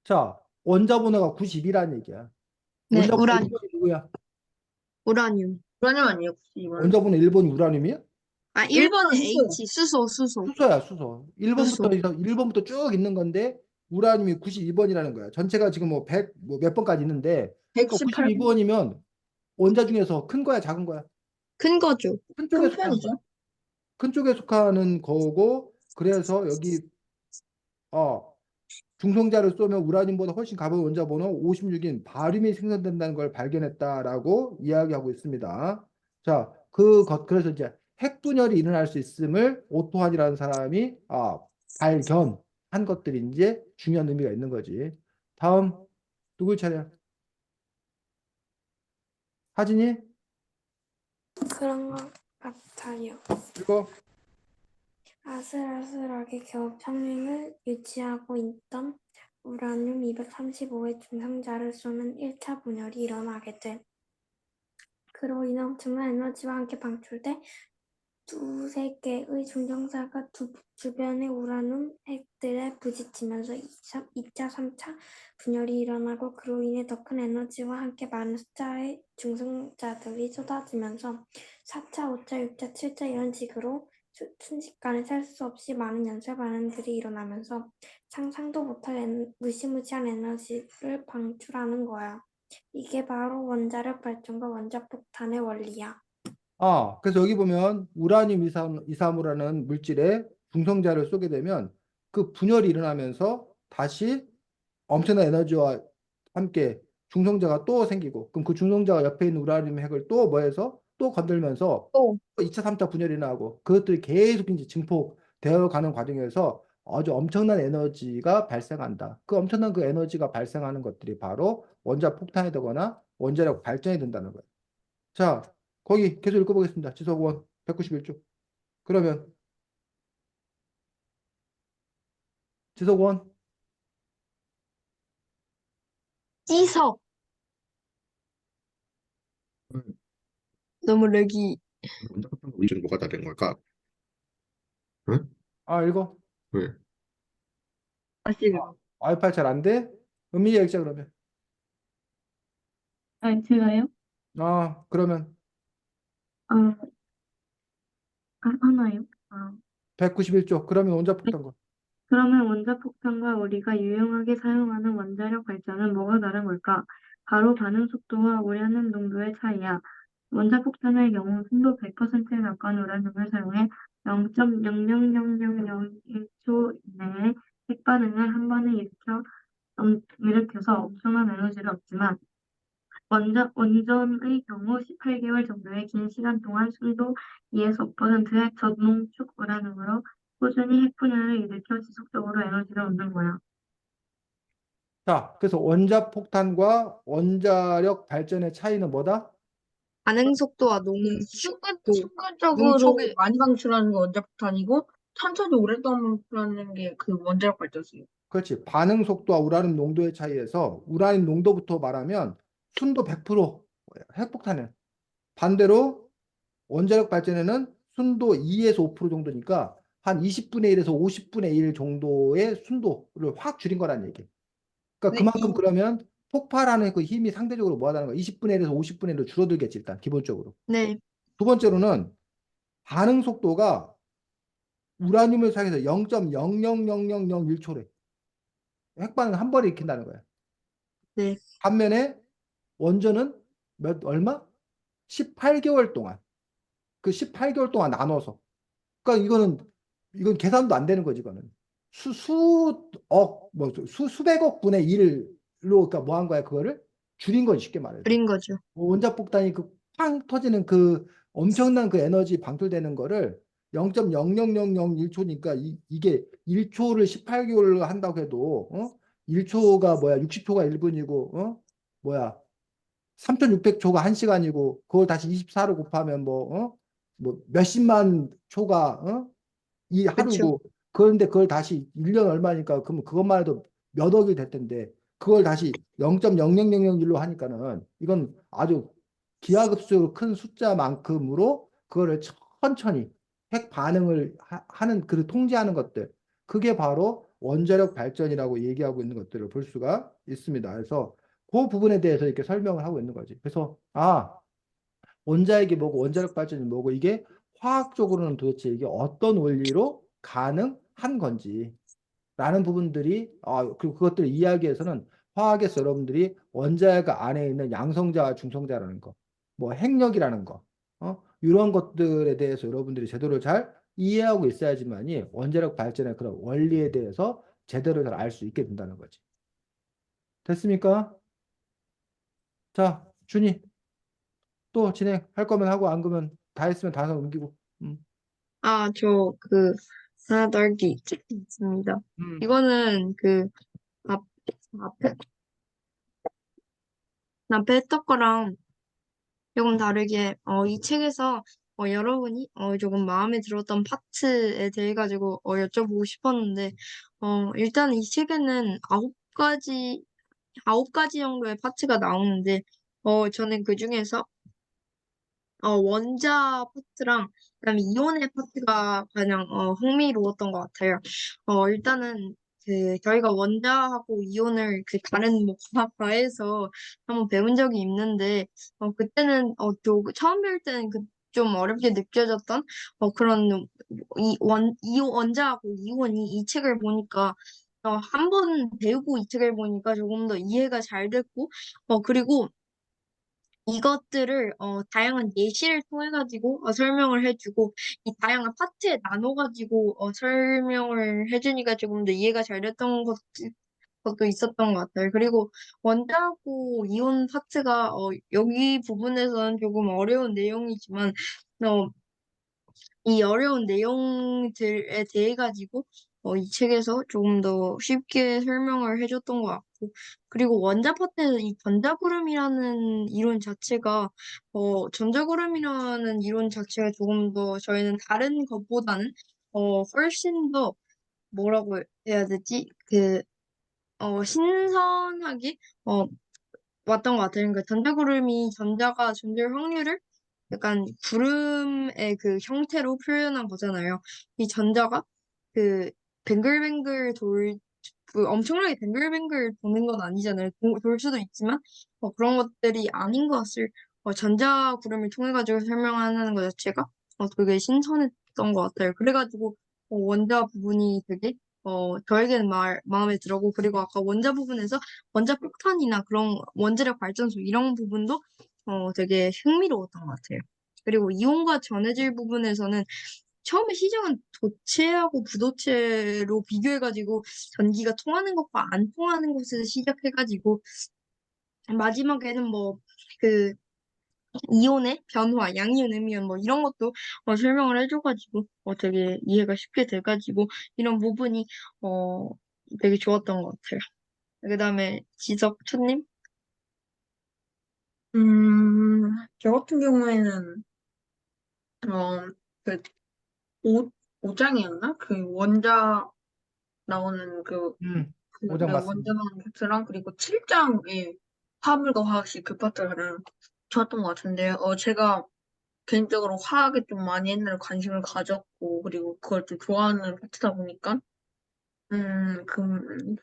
자, 원자 번호가 90이라는 얘기야.
네,
원자 번호
우라늄.
1번이 누구야?
우라늄.
불안님 아니에요, 이번에?
원자 번호 1번이 우라늄이야?
아, 1번은
1번은
H, 수소.
수소야, 수소.
수소.
1번부터 쭉 있는 건데, 우라늄이 92번이라는 거야. 전체가 지금 뭐 100, 뭐 몇 번까지 있는데,
118.
92번이면 원자 중에서 큰 거야, 작은 거야?
큰 거죠.
큰 쪽에
큰
속하는 거야.
편이죠.
큰 쪽에 속하는 거고, 그래서 여기, 중성자를 쏘면 우라늄보다 훨씬 가벼운 원자 번호 56인 바륨이 생성된다는 걸 발견했다라고 이야기하고 있습니다. 자, 그래서 이제 핵분열이 일어날 수 있음을 오토한이라는 사람이 발견한 것들이 이제 중요한 의미가 있는 거지. 다음 누굴 차례야? 하진이?
그런 것 같아요.
이거
아슬아슬하게 겨우 평행을 유지하고 있던 우라늄 235의 중성자를 쏘면 1차 분열이 일어나게 돼. 그로 인해 엄청난 에너지와 함께 방출돼 두세 개의 중성자가 주변의 우라늄 핵들에 부딪히면서 2차, 3차 분열이 일어나고 그로 인해 더 큰 에너지와 함께 많은 숫자의 중성자들이 쏟아지면서 4차, 5차, 6차, 7차 이런 식으로 순식간에 셀 수 없이 많은 연쇄 반응들이 일어나면서 상상도 못할 무시무시한 에너지를 방출하는 거야. 이게 바로 원자력 발전과 원자폭탄의 원리야.
그래서 여기 보면 우라늄 235라는 물질에 중성자를 쏘게 되면 그 분열이 일어나면서 다시 엄청난 에너지와 함께 중성자가 또 생기고 그럼 그 중성자가 옆에 있는 우라늄 핵을 또 뭐해서 또 건들면서
또
2차, 3차 분열이 나고 그것들이 계속 이제 증폭되어 가는 과정에서 아주 엄청난 에너지가 발생한다. 그 엄청난 그 에너지가 발생하는 것들이 바로 원자 폭탄이 되거나 원자력 발전이 된다는 거예요. 자, 거기 계속 읽어보겠습니다. 지석원 191쪽. 그러면 지석원
찌석. 너무 렉이.
원자 폭탄과 우주는 뭐가 다른 걸까? 응?
읽어.
왜?
다시
와이파이 잘 안 돼? 은민이 읽자 그러면.
제가요?
그러면
아, 하나요?
191쪽. 그러면 원자폭탄과.
그러면 원자폭탄과 우리가 유용하게 사용하는 원자력 발전은 뭐가 다른 걸까? 바로 반응 속도와 우라늄 농도의 차이야. 원자폭탄의 경우 순도 100%에 가까운 우라늄을 사용해 0.00001초 내에 핵반응을 한 번에 일으켜서 엄청난 에너지를 얻지만 원전의 경우 18개월 정도의 긴 시간 동안 순도 2에서 5%의 저농축 우라늄으로 꾸준히 핵분열을 일으켜 지속적으로 에너지를 얻는 거야.
자, 그래서 원자폭탄과 원자력 발전의 차이는 뭐다?
반응 속도와
순간적으로
농축을
많이 방출하는 게 원자폭탄이고 천천히 오랫동안 방출하는 게 그 원자력 발전소예요.
그렇지. 반응 속도와 우라늄 농도의 차이에서 우라늄 농도부터 말하면 순도 100% 핵폭탄은 반대로 원자력 발전에는 순도 2에서 5% 정도니까 한 20분의 1에서 50분의 1 정도의 순도를 확 줄인 거란 얘기. 그러니까
네,
그만큼 그러면 폭발하는 그 힘이 상대적으로 뭐하다는 거야? 20분의 1에서 50분의 1로 줄어들겠지, 일단 기본적으로.
네,
두 번째로는 반응 속도가 우라늄을 사용해서 0.00001초래. 핵반응을 한 번에 일으킨다는 거야.
네,
반면에 원전은 얼마? 18개월 동안. 그 18개월 동안 나눠서. 그러니까 이건 계산도 안 되는 거지, 이거는. 수백억 분의 1로, 그러니까 뭐 한 거야, 그거를? 줄인 거지, 쉽게 말해서.
그린 거죠.
원자폭탄이 그 팡 터지는 그 엄청난 그 에너지 방출되는 거를 0.00001초니까 이게 1초를 18개월로 한다고 해도 1초가 뭐야 60초가 1분이고 뭐야 3600초가 1시간이고 그걸 다시 24로 곱하면 뭐 몇십만 초가 이
그쵸.
하루고 그런데 그걸 다시 1년 얼마니까 그러면 그것만 해도 몇 억이 될 텐데 그걸 다시 0.00001로 하니까는 이건 아주 기하급수로 큰 숫자만큼으로 그거를 천천히 핵 반응을 하는 그 통제하는 것들 그게 바로 원자력 발전이라고 얘기하고 있는 것들을 볼 수가 있습니다. 그래서 그 부분에 대해서 이렇게 설명을 하고 있는 거지. 그래서 원자핵이 뭐고 원자력 발전이 뭐고 이게 화학적으로는 도대체 이게 어떤 원리로 가능한 건지 라는 부분들이 그리고 그것들을 이야기해서는 화학에서 여러분들이 원자핵 안에 있는 양성자와 중성자라는 거, 뭐 핵력이라는 거, 이런 것들에 대해서 여러분들이 제대로 잘 이해하고 있어야지만이 원자력 발전의 그런 원리에 대해서 제대로 잘 알 수 있게 된다는 거지. 됐습니까? 자, 준이 또 진행할 거면 하고 안 그러면 다 했으면 다 옮기고.
하나 더 할 게 있습니다.
음.
이거는 앞, 앞에, 앞에 했던 거랑 조금 다르게, 이 책에서, 여러분이, 조금 마음에 들었던 파트에 대해 가지고, 여쭤보고 싶었는데, 일단 이 책에는 아홉 가지 정도의 파트가 나오는데, 저는 그 중에서, 원자 파트랑, 그다음에 이온의 파트가 가장, 흥미로웠던 것 같아요. 일단은, 저희가 원자하고 이온을 다른 뭐 과에서 한번 배운 적이 있는데, 그때는, 처음 배울 때는 좀 어렵게 느껴졌던, 그런, 이 원자하고 이온이 이 책을 보니까, 한 번 배우고 이 책을 보니까 조금 더 이해가 잘 됐고, 그리고 이것들을 다양한 예시를 통해 가지고 설명을 해주고 이 다양한 파트에 나눠 가지고 설명을 해주니까 조금 더 이해가 잘 됐던 것도 있었던 것 같아요. 그리고 원자하고 이온 파트가 여기 부분에서는 조금 어려운 내용이지만 어, 이 어려운 내용들에 대해 가지고 이 책에서 조금 더 쉽게 설명을 해줬던 것 같고 그리고 원자 파트에서 이 전자구름이라는 이론 자체가 조금 더 저희는 다른 것보다는 훨씬 더 뭐라고 해야 되지? 신선하게 왔던 것 같아요. 그러니까 전자구름이 전자가 존재할 확률을 약간 구름의 그 형태로 표현한 거잖아요. 이 전자가 그 뱅글뱅글 엄청나게 뱅글뱅글 도는 건 아니잖아요. 돌 수도 있지만 그런 것들이 아닌 것을 전자구름을 통해 가지고 설명하는 것 자체가 되게 신선했던 것 같아요. 그래가지고 원자 부분이 되게 저에게는 마음에 들었고 그리고 아까 원자 부분에서 원자 폭탄이나 그런 원자력 발전소 이런 부분도 되게 흥미로웠던 것 같아요. 그리고 이온과 전해질 부분에서는 처음에 시작은 도체하고 부도체로 비교해가지고 전기가 통하는 것과 안 통하는 것에서 시작해가지고 마지막에는 뭐 그 이온의 변화, 양이온, 음이온 뭐 이런 것도 설명을 해줘가지고 되게 이해가 쉽게 돼가지고 이런 부분이 어 되게 좋았던 것 같아요. 그다음에 지석초님?
저 같은 경우에는, 그, 5장이었나? 그 원자 나오는
오장
원자
맞습니다.
나오는 파트랑, 그리고 7장의 화합물과 화학식 그 파트가 가장 좋았던 것 같은데요. 제가 개인적으로 화학에 좀 많이 옛날에 관심을 가졌고, 그리고 그걸 좀 좋아하는 파트다 보니까,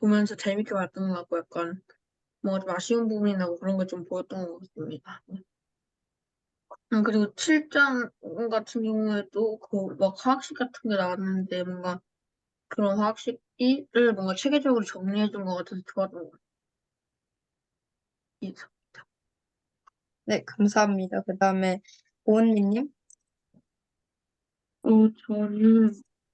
보면서 재밌게 봤던 것 같고, 약간, 뭔가 좀 아쉬운 부분이나 뭐 그런 게 좀 보였던 것 같습니다. 그리고 7장 같은 경우에도 막 화학식 같은 게 나왔는데 뭔가 그런 화학식을 뭔가 체계적으로 정리해준 것 같아서 좋았던 것 같아요.
네, 감사합니다. 그다음에 오은미님?
저는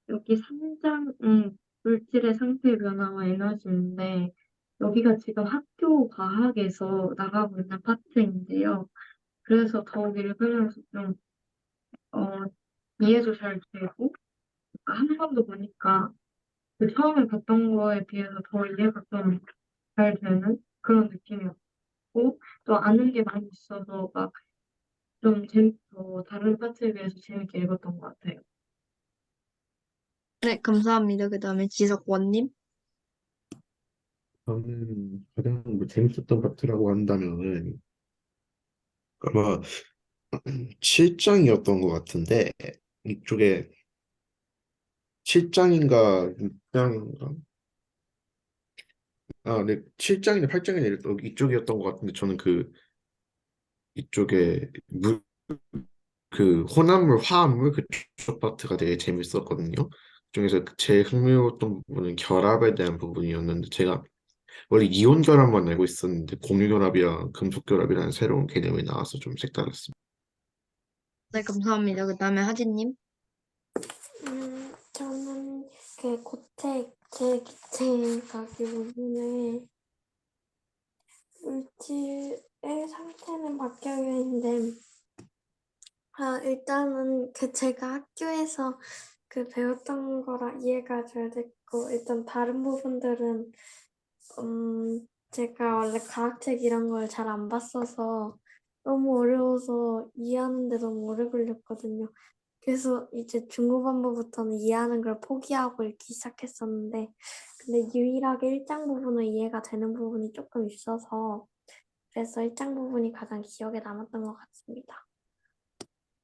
여기 3장은 물질의 상태 변화와 에너지인데, 여기가 지금 학교 과학에서 나가고 있는 파트인데요. 그래서 더욱 읽으면서 좀, 어, 이해도 잘 되고, 한 번도 보니까 그 처음에 봤던 거에 비해서 더 이해가 좀 잘 되는 그런 느낌이었고, 또 아는 게 많이 있어서 막 좀 더 다른 파트에 비해서 재밌게 읽었던 것 같아요.
네, 감사합니다. 그다음에 지석원님?
저는 가장 뭐 재밌었던 파트라고 한다면은 아마 7장이었던 것 같은데 이쪽에 7장인가 6장인가 네, 7장이나 8장이나 이쪽이었던 것 같은데 저는 이쪽에 그 혼합물, 화합물 그쪽 파트가 되게 재밌었거든요. 그중에서 제일 흥미로웠던 부분은 결합에 대한 부분이었는데 제가 원래 이온 결합만 알고 있었는데 공유 결합이랑 금속 결합이라는 새로운 개념이 나와서 좀 색달랐습니다.
네, 감사합니다. 그다음에 하진님?
저는 그 고체, 액체, 기체 가기 부분에 물질의 상태는 바뀌어 있는데, 일단은 제가 학교에서 배웠던 거라 이해가 잘 됐고, 일단 다른 부분들은, 제가 원래 과학책 이런 걸 잘 안 봤어서 너무 어려워서 이해하는데 너무 오래 걸렸거든요. 그래서 이제 중후반부부터는 이해하는 걸 포기하고 읽기 시작했었는데, 근데 유일하게 1장 부분은 이해가 되는 부분이 조금 있어서, 그래서 1장 부분이 가장 기억에 남았던 것 같습니다.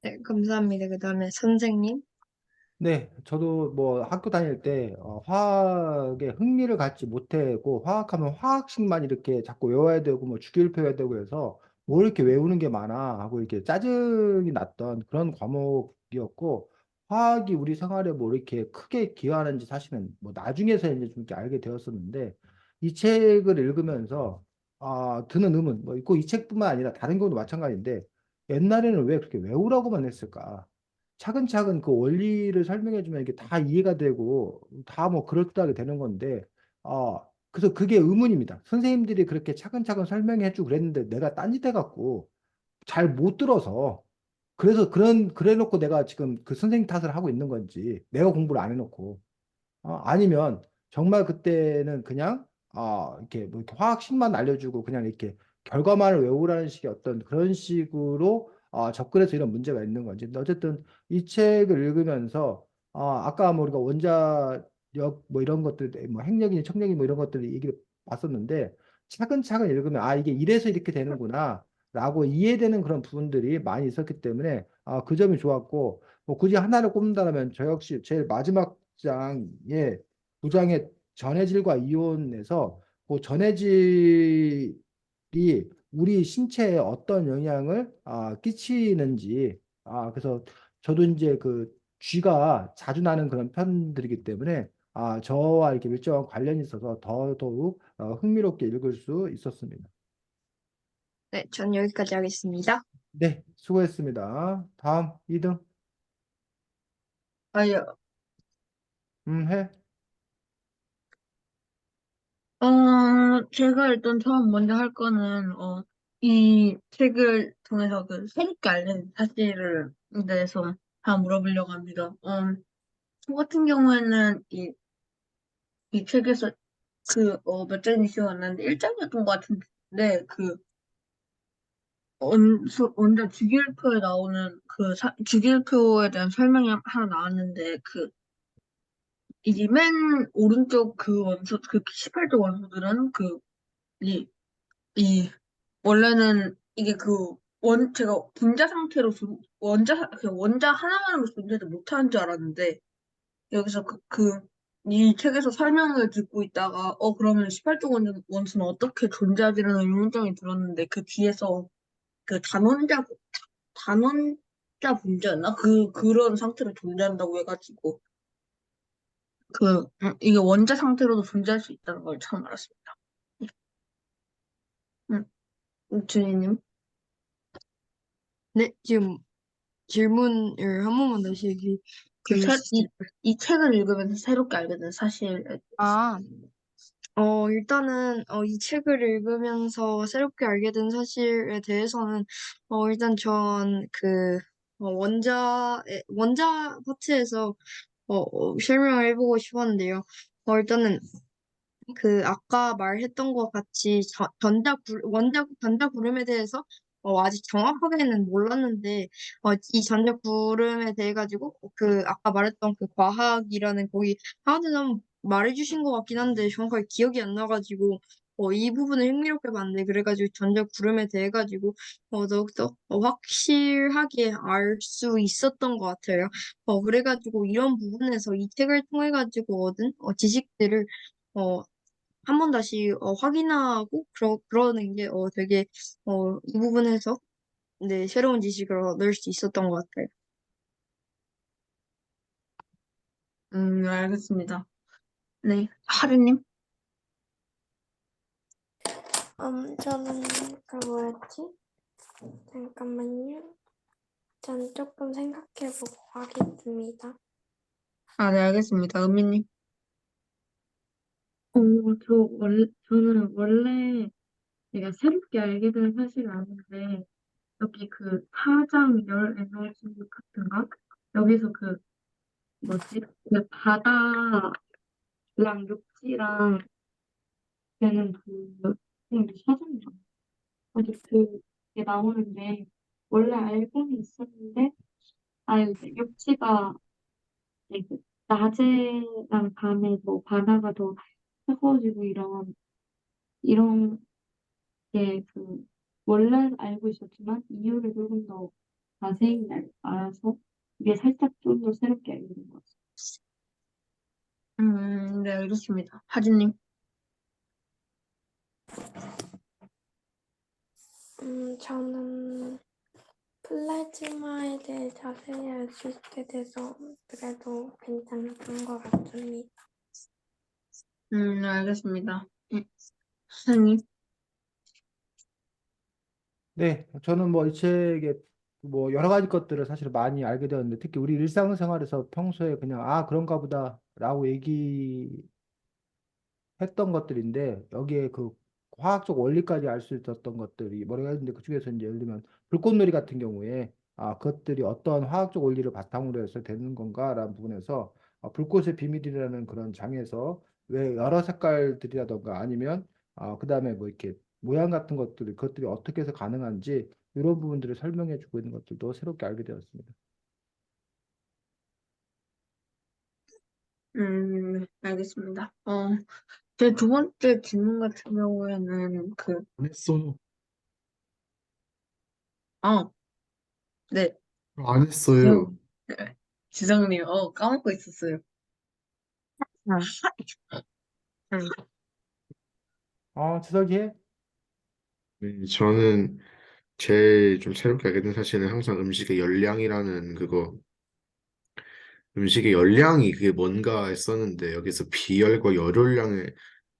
네, 감사합니다. 그다음에 선생님?
네, 저도 뭐 학교 다닐 때 화학에 흥미를 갖지 못하고 화학하면 화학식만 이렇게 자꾸 외워야 되고 뭐 주기율표 해야 되고 해서 뭐 이렇게 외우는 게 많아 하고 이렇게 짜증이 났던 그런 과목이었고 화학이 우리 생활에 뭐 이렇게 크게 기여하는지 사실은 뭐 나중에서 이제 좀 이렇게 알게 되었었는데 이 책을 읽으면서 드는 의문 뭐 있고 이 책뿐만 아니라 다른 경우도 마찬가지인데 옛날에는 왜 그렇게 외우라고만 했을까? 차근차근 그 원리를 설명해주면 이게 다 이해가 되고 다 뭐 그럴듯하게 되는 건데 그래서 그게 의문입니다. 선생님들이 그렇게 차근차근 설명해주고 그랬는데 내가 딴짓 해갖고 잘 못 들어서 그래서 그래놓고 내가 지금 그 선생님 탓을 하고 있는 건지 내가 공부를 안 해놓고 아니면 정말 그때는 그냥 이렇게 뭐 이렇게 화학식만 알려주고 그냥 이렇게 결과만을 외우라는 식의 어떤 그런 식으로 접근해서 이런 문제가 있는 건지. 근데 어쨌든 이 책을 읽으면서 아까 뭐 우리가 원자력 뭐 이런 것들 뭐 핵력이니 척력이 뭐 이런 것들 얘기를 봤었는데 차근차근 읽으면 이게 이래서 이렇게 되는구나. 라고 이해되는 그런 부분들이 많이 있었기 때문에 그 점이 좋았고 뭐 굳이 하나를 꼽는다면 저 역시 제일 마지막 장의 9장의 전해질과 이온에서 그 전해질이 우리 신체에 어떤 영향을 끼치는지 그래서 저도 이제 그 쥐가 자주 나는 그런 편들이기 때문에 저와 이렇게 밀접한 관련이 있어서 더더욱 흥미롭게 읽을 수 있었습니다.
네, 전 여기까지 하겠습니다.
네, 수고했습니다. 다음 2등.
아니,
해.
제가 일단 처음 먼저 할 거는, 이 책을 통해서 그 새롭게 알린 사실을 대해서 다 물어보려고 합니다. 저 같은 경우에는 이 책에서 몇 장이 기억나는데 1장이었던 것 같은데, 원자 주기율표에 나오는 주기율표에 대한 설명이 하나 나왔는데, 이 맨 오른쪽 원소, 18조 원소들은 이, 이, 원래는 이게 제가 분자 상태로, 원자 하나만으로 존재도 못하는 줄 알았는데, 여기서 이 책에서 설명을 듣고 있다가, 그러면 18조 원소는 어떻게 존재하지라는 의문점이 들었는데, 그 뒤에서 단원자 분자였나? 그런 상태로 존재한다고 해가지고, 이게 원자 상태로도 존재할 수 있다는 걸 처음 알았습니다. 응, 주인님.
네, 지금 질문을 한 번만 다시 얘기해 주시죠.
이 책을 읽으면서 새롭게 알게 된 사실에 대해서.
아, 일단은, 이 책을 읽으면서 새롭게 알게 된 사실에 대해서는, 일단 원자 파트에서, 설명을 해보고 싶었는데요. 일단은, 아까 말했던 것 같이 전자구름에 대해서 아직 정확하게는 몰랐는데 이 전자구름에 대해 가지고 아까 말했던 그 과학이라는 거기 하나는 한번 말해주신 것 같긴 한데 정확하게 기억이 안 나가지고 이 부분을 흥미롭게 봤는데 그래가지고 전자구름에 대해 가지고 더욱더 확실하게 알 수 있었던 것 같아요. 그래가지고 이런 부분에서 이 책을 통해 가지고 얻은 지식들을 어, 한 번 다시 확인하고 그러는 게 되게 이 부분에서 네, 새로운 지식을 얻을 수 있었던 것 같아요.
알겠습니다. 네, 하루님.
저는 뭐였지? 잠깐만요. 전 조금 생각해보고 하겠습니다.
네, 알겠습니다. 은미님.
저는 원래 내가 새롭게 알게 된 사실을 아는데, 여기 그 사장 열 에너지 같은가? 여기서 뭐지? 그 바다랑 육지랑 되는 사장이야. 아직 그게 나오는데, 원래 알고는 있었는데, 이제 육지가 이제 낮에랑 밤에 뭐 바다가 더 차가워지고 이런 게 원래 알고 있었지만 이유를 조금 더 자세히 알아서 이게 살짝 좀 더 새롭게 알게 된 것 같아요.
네, 알겠습니다. 하진님.
저는 플라즈마에 대해 자세히 알 수 있게 돼서 그래도 괜찮았던 것 같습니다.
알겠습니다. 선생님.
네, 저는 뭐 이 책에 뭐 여러 가지 것들을 사실 많이 알게 되었는데 특히 우리 일상생활에서 평소에 그냥 아 그런가 보다라고 얘기했던 것들인데 여기에 그 과학적 원리까지 알 수 있었던 것들이 뭐라 해야 되는데 그중에서 이제 예를 들면 불꽃놀이 같은 경우에 그것들이 어떤 화학적 원리를 바탕으로 해서 되는 건가라는 부분에서 불꽃의 비밀이라는 그런 장에서 왜 여러 색깔들이라던가 아니면 그다음에 뭐 이렇게 모양 같은 것들이 그것들이 어떻게 해서 가능한지 이런 부분들을 설명해 주고 있는 것들도 새롭게 알게 되었습니다.
알겠습니다. 제 두 번째 질문 같은 경우에는
안 했어요.
네,
안 했어요.
지성, 지성님, 까먹고 있었어요. 음,
지석이 해?
네, 저는 제일 좀 새롭게 알게 된 사실은 항상 음식의 열량이 그게 뭔가 했었는데 여기서 비열과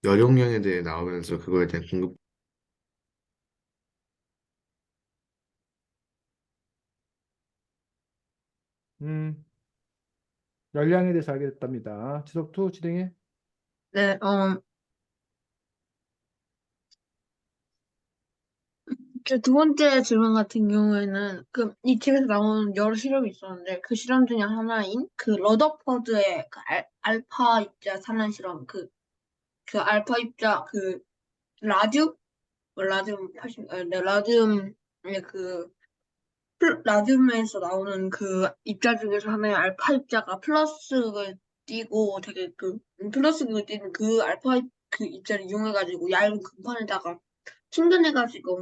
열용량에 대해 나오면서 그거에 대한 궁금
음, 열량에 대해서 알게 됐답니다. 지석투 진행해.
네, 제 두 번째 질문 같은 경우에는 이 책에서 나오는 여러 실험이 있었는데 그 실험 중에 하나인 그 러더퍼드의 그 알파 입자 산란 실험 그 알파 입자 그 라듐 라듐 80 네, 라듐의 라듐에서 나오는 그 입자 중에서 하나의 알파 입자가 플러스를 띄고 되게 플러스를 띄는 그 알파 그 입자를 이용해가지고 얇은 금판에다가 튕겨내가지고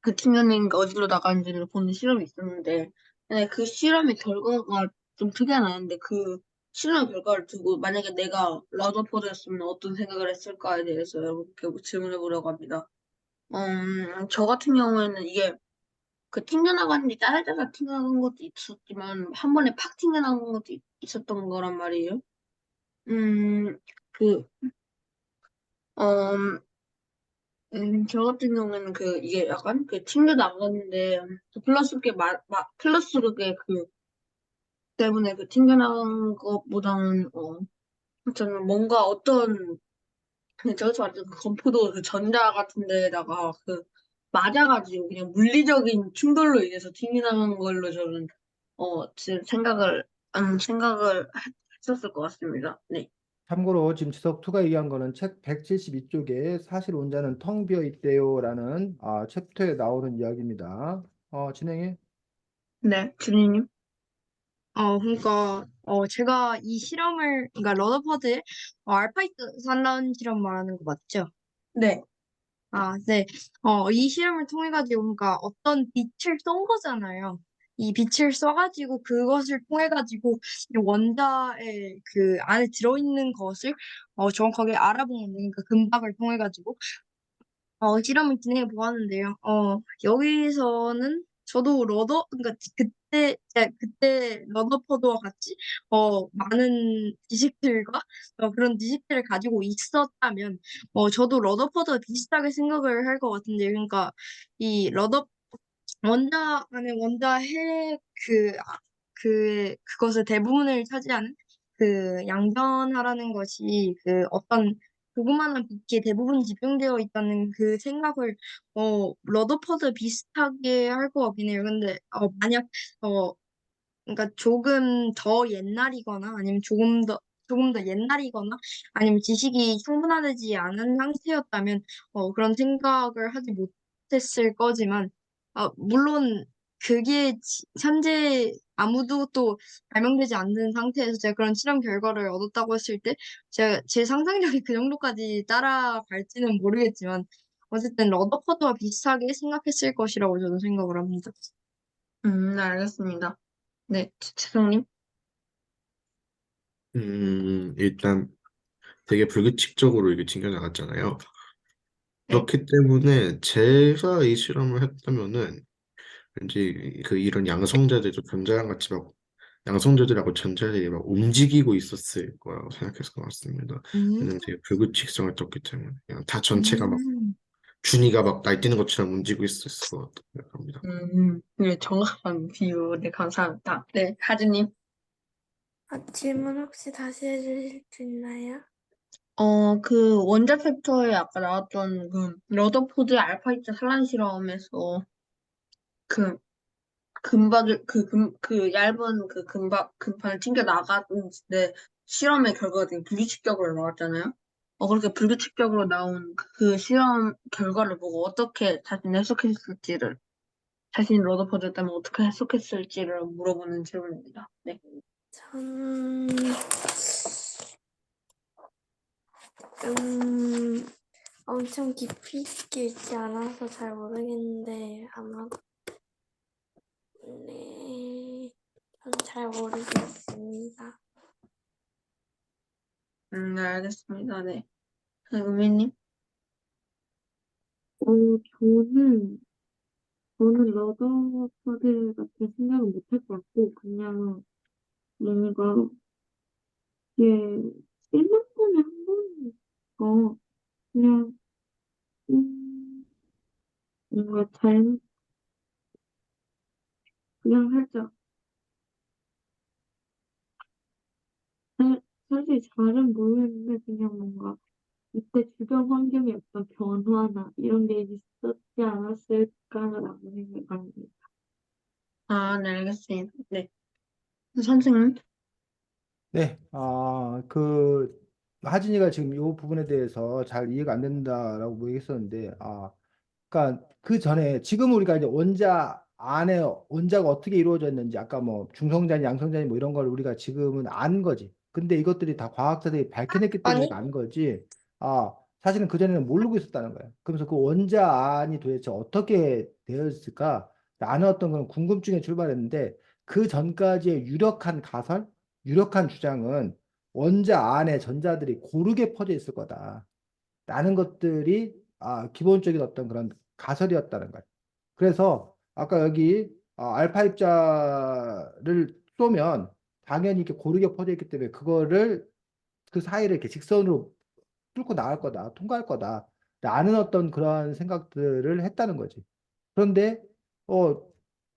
그 튕겨낸 게 어디로 나가는지를 보는 실험이 있었는데 근데 그 실험의 결과가 좀 특이한 아이인데 그 실험 결과를 두고 만약에 내가 러더포드였으면 어떤 생각을 했을까에 대해서 이렇게 질문해 보려고 합니다. 저 같은 경우에는 이게 그 튕겨나가는 게 짜잘짜잘 튕겨나간 것도 있었지만 한 번에 팍 튕겨나간 것도 있었던 거란 말이에요. 음, 그, 음, 저 같은 경우에는 이게 약간 튕겨나갔는데 플러스 그게 때문에 튕겨나간 것보다는 저는 뭔가 저기서 말했던 그 건포도 그 전자 같은 데다가 맞아가지고 그냥 물리적인 충돌로 인해서 튕겨나간 걸로 저는 지금 생각을 했었을 것 같습니다. 네.
참고로 지금 지석투가 얘기한 거는 책 172쪽에 사실 원자는 텅 비어 있대요라는 챕터에 나오는 이야기입니다. 진행해.
네, 주리님.
제가 이 실험을, 그러니까 러더퍼드의 알파이트 산란 실험 말하는 거 맞죠?
네.
네. 이 실험을 통해 가지고 그러니까 어떤 빛을 쏜 거잖아요. 이 빛을 쏴가지고 그것을 통해 가지고 이 원자의 그 안에 들어있는 것을 정확하게 알아본 건데, 그러니까 금박을 통해 가지고 실험을 진행해 보았는데요. 여기서는 저도 그러니까 그때 러더퍼드와 같이, 많은 지식들과, 그런 지식들을 가지고 있었다면, 저도 러더퍼드와 비슷하게 생각을 할 것 같은데, 그러니까, 이 원자 안에 원자핵 그것의 대부분을 차지하는 그 양변하라는 것이 어떤 조그마한 빛에 대부분 집중되어 있다는 그 생각을 러더퍼드 비슷하게 할 것 같긴 해요. 근데 만약 어 그러니까 조금 더 옛날이거나 아니면 조금 더 옛날이거나 아니면 지식이 충분하지 않은 상태였다면 그런 생각을 하지 못했을 거지만 물론 그게 현재 아무도 또 발명되지 않는 상태에서 제가 그런 실험 결과를 얻었다고 했을 때 제가 제 상상력이 그 정도까지 따라갈지는 모르겠지만 어쨌든 러더퍼드와 비슷하게 생각했을 것이라고 저는 생각을 합니다.
네, 알겠습니다. 네, 지성님.
일단 되게 불규칙적으로 이게 튕겨나갔잖아요.
네.
그렇기 때문에 제가 이 실험을 했다면은 왠지 이런 양성자들도 전자랑 같이 막 양성자들하고 전자들이 막 움직이고 있었을 거라고 생각해서 맞습니다.
음.
얘는 되게 불규칙성을 뒀기 때문에 그냥 다 전체가 막
음.
준이가 막 날뛰는 것처럼 움직이고 있었을 것 같다고 생각합니다.
네, 정확한 비유. 네, 감사합니다. 네, 하진님.
질문 혹시 다시 해주실 수 있나요?
그 원자 챕터에 아까 나왔던 러더포드의 알파 입자 산란 실험에서 그 그 얇은 금판을 튕겨 나갔는데 실험의 결과가 되게 불규칙적으로 나왔잖아요. 그렇게 불규칙적으로 나온 그 실험 결과를 보고 어떻게 자신이 러더퍼드였다면 어떻게 해석했을지를 물어보는 질문입니다. 네.
전, 음, 엄청 깊이 있게 있지 않아서 잘 모르겠는데, 아마, 네, 전 잘 모르겠습니다.
네, 알겠습니다. 네. 의미님?
어, 저는, 저는 러더퍼드밖에 생각을 못 할 것 같고, 그냥 뭔가, 이게 1만 번에 한 번이니까, 그냥, 뭔가 그냥 살짝 사실 잘은 모르겠는데 그냥 뭔가 이때 주변 환경의 어떤 변화나 이런 게 있었지 않았을까라고 생각합니다.
아, 네, 알겠습니다. 네. 선생님?
네, 하진이가 지금 이 부분에 대해서 잘 이해가 안 된다라고 뭐 얘기했었는데, 그러니까 그 전에 지금 우리가 이제 원자 안에 원자가 어떻게 이루어졌는지 아까 뭐 중성자니 양성자니 뭐 이런 걸 우리가 지금은 아는 거지. 근데 이것들이 다 과학자들이 밝혀냈기 때문에
아니,
우리가 아는 거지. 사실은 그전에는 모르고 있었다는 거야. 그러면서 그 원자 안이 도대체 어떻게 되어 있을까? 라는 어떤 그런 궁금증에 출발했는데 그 전까지의 유력한 가설, 유력한 주장은 원자 안에 전자들이 고르게 퍼져 있을 거다. 라는 것들이 기본적인 어떤 그런 가설이었다는 거예요. 그래서 아까 여기 알파 입자를 쏘면 당연히 이렇게 고르게 퍼져 있기 때문에 그거를 그 사이를 이렇게 직선으로 뚫고 나갈 거다, 통과할 거다. 라는 어떤 그런 생각들을 했다는 거지. 그런데 어,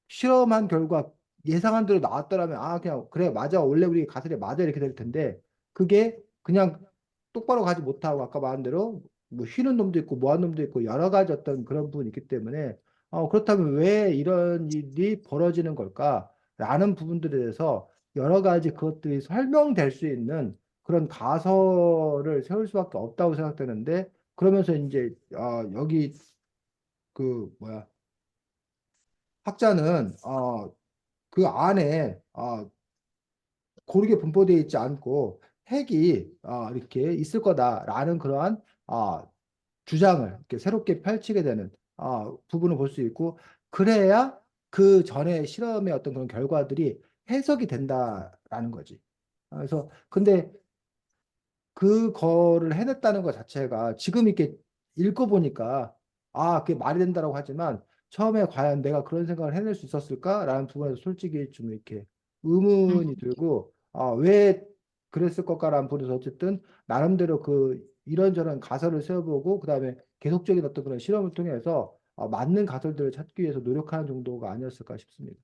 실험한 결과 예상한 대로 나왔더라면 그냥 그래 맞아 원래 우리 가설이 맞아 이렇게 될 텐데 그게 그냥 똑바로 가지 못하고 아까 말한 대로 뭐 휘는 놈도 있고 뭐한 놈도 있고 여러 가지 어떤 그런 부분이 있기 때문에 그렇다면 왜 이런 일이 벌어지는 걸까라는 부분들에 대해서 여러 가지 그것들이 설명될 수 있는 그런 가설을 세울 수밖에 없다고 생각되는데 그러면서 이제 여기 그 뭐야 학자는 그 안에 고르게 분포되어 있지 않고 핵이 이렇게 있을 거다라는 그러한 주장을 이렇게 새롭게 펼치게 되는 부분을 볼 수 있고 그래야 그 전에 실험의 어떤 그런 결과들이 해석이 된다라는 거지. 그래서 근데 그거를 해냈다는 것 자체가 지금 이렇게 읽어보니까 그게 말이 된다라고 하지만 처음에 과연 내가 그런 생각을 해낼 수 있었을까라는 부분에서 솔직히 좀 이렇게 의문이 들고 왜 그랬을 것까라는 부분에서 어쨌든 나름대로 그 이런저런 가설을 세워보고 그다음에 계속적인 어떤 그런 실험을 통해서 맞는 가설들을 찾기 위해서 노력하는 정도가 아니었을까 싶습니다.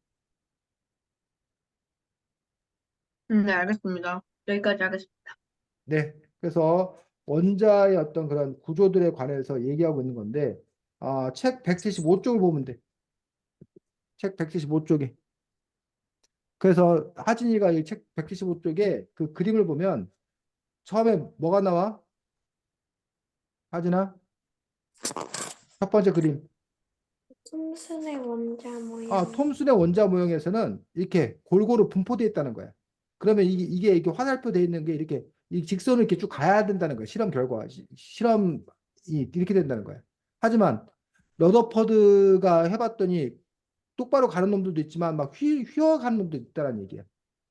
네, 알겠습니다. 여기까지 하겠습니다.
네, 그래서 원자의 어떤 그런 구조들에 관해서 얘기하고 있는 건데, 책 175쪽을 보면 돼. 책 175쪽에. 그래서 하진이가 이 책 175쪽에 그 그림을 보면 처음에 뭐가 나와? 하진아? 첫 번째 그림.
톰슨의 원자 모양.
톰슨의 원자 모형에서는 이렇게 골고루 분포되어 있다는 거야. 그러면 이게 화살표 되어 있는 게 이렇게 이 직선을 이렇게 쭉 가야 된다는 거야. 실험 결과, 실험이 이렇게 된다는 거야. 하지만 러더퍼드가 해봤더니 똑바로 가는 놈들도 있지만 막 휘어가는 놈도 있다는 얘기야.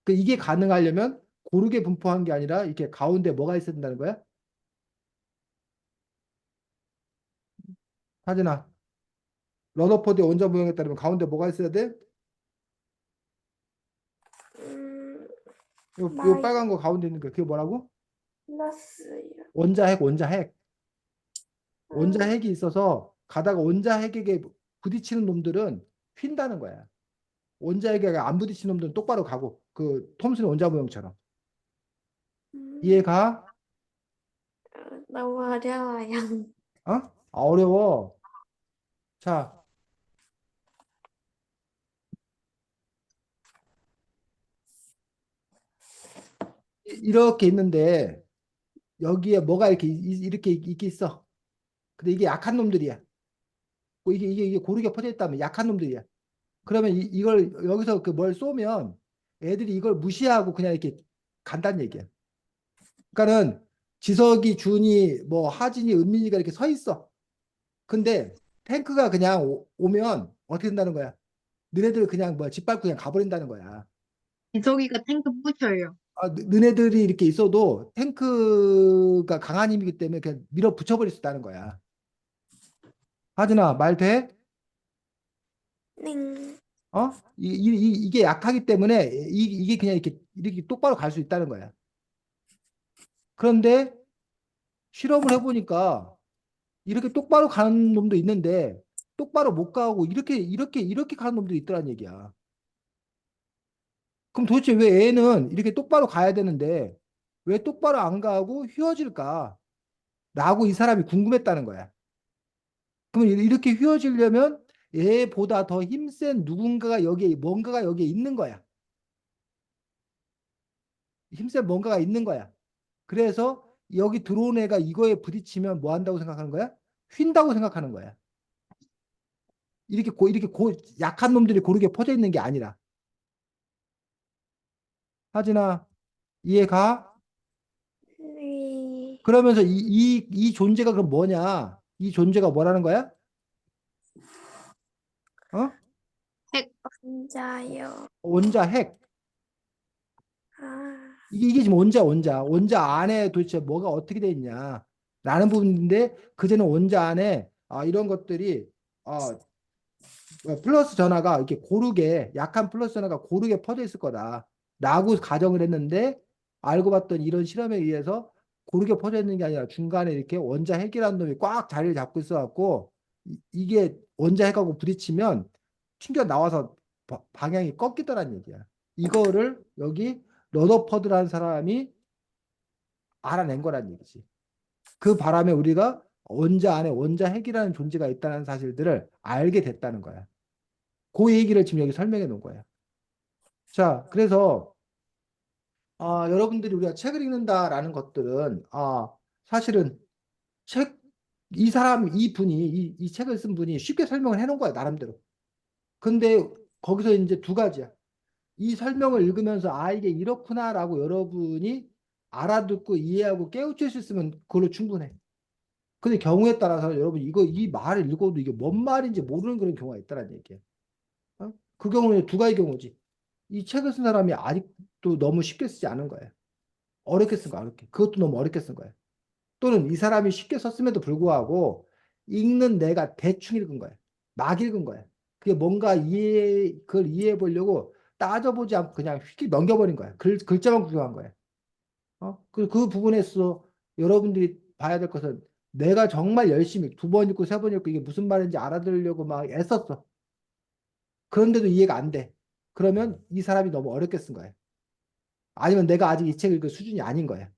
그 이게 가능하려면 고르게 분포한 게 아니라 이렇게 가운데 뭐가 있어야 된다는 거야? 하진아, 러더퍼드의 원자 모형에 따르면 가운데 뭐가 있어야 돼?
음,
요 빨간 거 가운데 있는 거 그게 뭐라고?
마이너스요.
원자핵, 원자핵.
음,
원자핵이 있어서 가다가 원자핵에게 부딪히는 놈들은 휜다는 거야. 원자핵에 안 부딪히는 놈들은 똑바로 가고 그 톰슨 원자 모형처럼.
음,
이해가?
너무 어려워요.
어려워. 자, 이렇게 있는데 여기에 뭐가 이렇게 있게 있어. 근데 이게 약한 놈들이야. 이게 고르게 퍼져 있다면 약한 놈들이야. 그러면 이걸 여기서 그 뭘 쏘면 애들이 이걸 무시하고 그냥 이렇게 간다는 얘기야. 그러니까는 지석이, 준이, 뭐 하진이, 은민이가 이렇게 서 있어. 근데 탱크가 그냥 오면 어떻게 된다는 거야? 너네들 그냥 뭐 짓밟고 그냥 가버린다는 거야.
이석이가 탱크 부셔요.
너네들이 이렇게 있어도 탱크가 강한 힘이기 때문에 그냥 밀어 붙여버릴 수 있다는 거야. 하진아, 말 돼?
네.
이게 약하기 때문에 이게 그냥 이렇게 똑바로 갈 수 있다는 거야. 그런데 실험을 해보니까 이렇게 똑바로 가는 놈도 있는데 똑바로 못 가고 이렇게 가는 놈도 있더란 얘기야. 그럼 도대체 왜 애는 이렇게 똑바로 가야 되는데 왜 똑바로 안 가고 휘어질까? 라고 이 사람이 궁금했다는 거야. 그럼 이렇게 휘어지려면 얘보다 더 힘센 누군가가 여기에, 뭔가가 여기에 있는 거야. 힘센 뭔가가 있는 거야. 그래서 여기 들어온 애가 이거에 부딪히면 뭐 한다고 생각하는 거야? 휜다고 생각하는 거야. 약한 놈들이 고르게 퍼져 있는 게 아니라. 하진아, 이해가?
네.
그러면서 이 존재가 그럼 뭐냐? 이 존재가 뭐라는 거야? 어?
혼자요.
원자 핵.
아,
이게 지금 원자 안에 도대체 뭐가 어떻게 돼 있냐? 라는 부분인데, 그제는 원자 안에 이런 것들이 플러스 전하가 이렇게 고르게, 약한 플러스 전하가 고르게 퍼져 있을 거다라고 가정을 했는데, 알고 봤더니 이런 실험에 의해서 고르게 퍼져 있는 게 아니라 중간에 이렇게 원자 핵이라는 놈이 꽉 자리를 잡고 있어갖고, 이게 원자 핵하고 부딪히면 튕겨 나와서 방향이 꺾이더란 얘기야. 이거를 여기 러더퍼드라는 사람이 알아낸 거란 얘기지. 그 바람에 우리가 원자 안에 원자 핵이라는 존재가 있다는 사실들을 알게 됐다는 거야. 그 얘기를 지금 여기 설명해 놓은 거예요. 자, 그래서 여러분들이 우리가 책을 읽는다라는 것들은 사실은 책, 이 분이 이 책을 쓴 분이 쉽게 설명을 해놓은 거야, 나름대로. 근데 거기서 이제 두 가지야. 이 설명을 읽으면서 이게 이렇구나라고 여러분이 알아듣고 이해하고 깨우칠 수 있으면 그걸로 충분해. 근데 경우에 따라서 여러분 이 말을 읽어도 이게 뭔 말인지 모르는 그런 경우가 있다는 얘기야. 그 경우는 두 가지 경우지. 이 책을 쓴 사람이 아직도 너무 쉽게 쓰지 않은 거예요. 어렵게 쓴 거야, 어렵게. 그것도 너무 어렵게 쓴 거예요. 또는 이 사람이 쉽게 썼음에도 불구하고 읽는 내가 대충 읽은 거예요. 막 읽은 거예요. 그게 뭔가 그걸 이해해 보려고 따져보지 않고 그냥 휙 넘겨버린 거예요. 글자만 구경한 거예요. 그 부분에서 여러분들이 봐야 될 것은 내가 정말 열심히 두 번 읽고 세 번 읽고 이게 무슨 말인지 알아들으려고 막 애썼어. 그런데도 이해가 안 돼. 그러면 이 사람이 너무 어렵게 쓴 거예요. 아니면 내가 아직 이 책을 읽을 수준이 아닌 거야.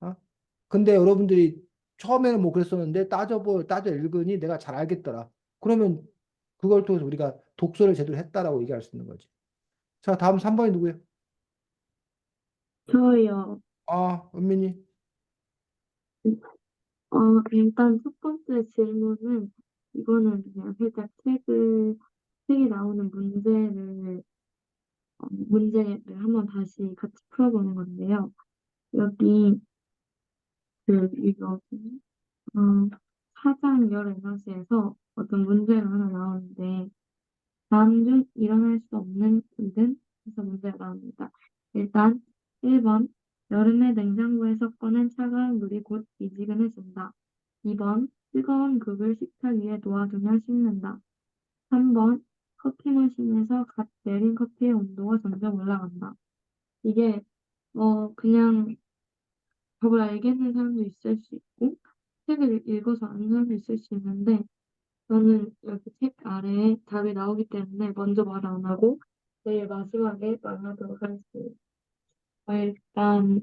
어? 근데 여러분들이 처음에는 뭐 그랬었는데 따져 읽으니 내가 잘 알겠더라. 그러면 그걸 통해서 우리가 독서를 제대로 했다라고 얘기할 수 있는 거지. 자, 다음 3번이 누구예요?
저요.
은민이.
일단 첫 번째 질문은 이거는 그냥 살짝 책에 나오는 문제를 한번 다시 같이 풀어보는 건데요. 여기 이거 사장 열 에너지에서 어떤 문제가 하나 나오는데 다음 중 일어날 수 없는 일은 해서 문제가 나옵니다. 일단 1번 여름에 냉장고에서 꺼낸 차가운 물이 곧 미지근해진다. 2번 뜨거운 국을 식탁 위에 놓아두면 식는다. 3번 커피 머신에서 갓 내린 커피의 온도가 점점 올라간다. 이게 그냥 답을 알겠는 사람도 있을 수 있고 책을 읽어서 아는 사람도 있을 수 있는데 저는 여기 책 아래에 답이 나오기 때문에 먼저 말 안 하고 제일 마지막에 말하도록 하겠습니다. 일단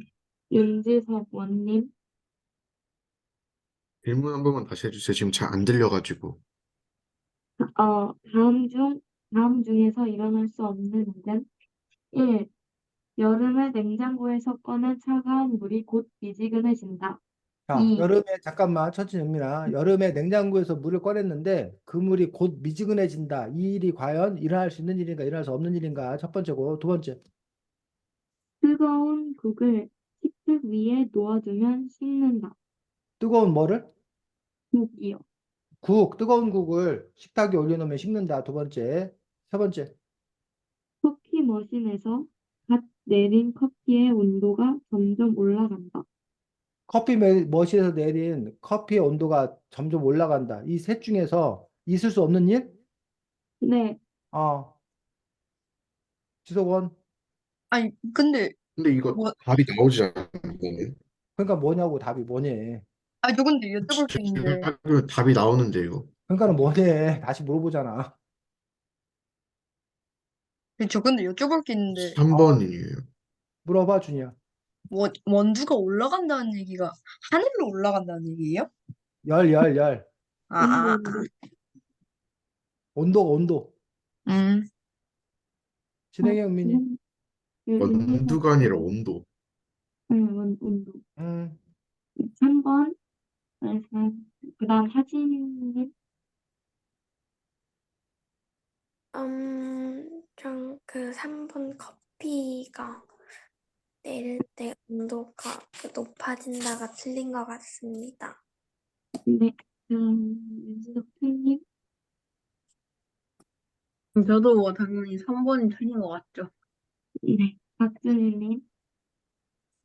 윤지석 원님,
질문 한 번만 다시 해주세요. 지금 잘 안 들려가지고.
어, 다음 중 다음 중에서 일어날 수 없는 일은 1. 여름에 냉장고에서 꺼낸 차가운 물이 곧 미지근해진다.
자,
2.
여름에 잠깐만 천천히 은민아. 여름에 냉장고에서 물을 꺼냈는데 그 물이 곧 미지근해진다. 이 일이 과연 일어날 수 있는 일인가 일어날 수 없는 일인가? 첫 번째고 두 번째.
뜨거운 국을 식탁 위에 놓아두면 식는다.
뜨거운 뭐를?
국이요.
뜨거운 국을 식탁에 올려놓으면 식는다. 두 번째. 세 번째.
커피 머신에서 갓 내린 커피의 온도가 점점 올라간다.
머신에서 내린 커피의 온도가 점점 올라간다. 이 셋 중에서 있을 수 없는 일?
네,
어, 지석원.
아니, 근데,
근데 이거
뭐,
답이 나오지 않는 거네.
그러니까 뭐냐고 답이 뭐니?
저 근데 여쭤볼 게 있는데,
하면 답이 나오는데 이거.
그러니까는 뭐니? 다시 물어보잖아.
저 근데 여쭤볼 게 있는데,
3번이에요.
물어봐, 준이야.
원두가 올라간다는 얘기가 하늘로 올라간다는 얘기예요?
열.
아,
온도,
아,
온도.
온도.
아.
진행해, 은민이.
윤희석
원두가 아니라 온도.
온도.
음,
3번. 그다음 하진님.
전 그 3번 커피가 내릴 때 온도가 높아진다가 틀린 것 같습니다.
네. 윤희석 팀님.
저도 뭐 당연히 3번이 틀린 것 같죠.
네. 박준희님.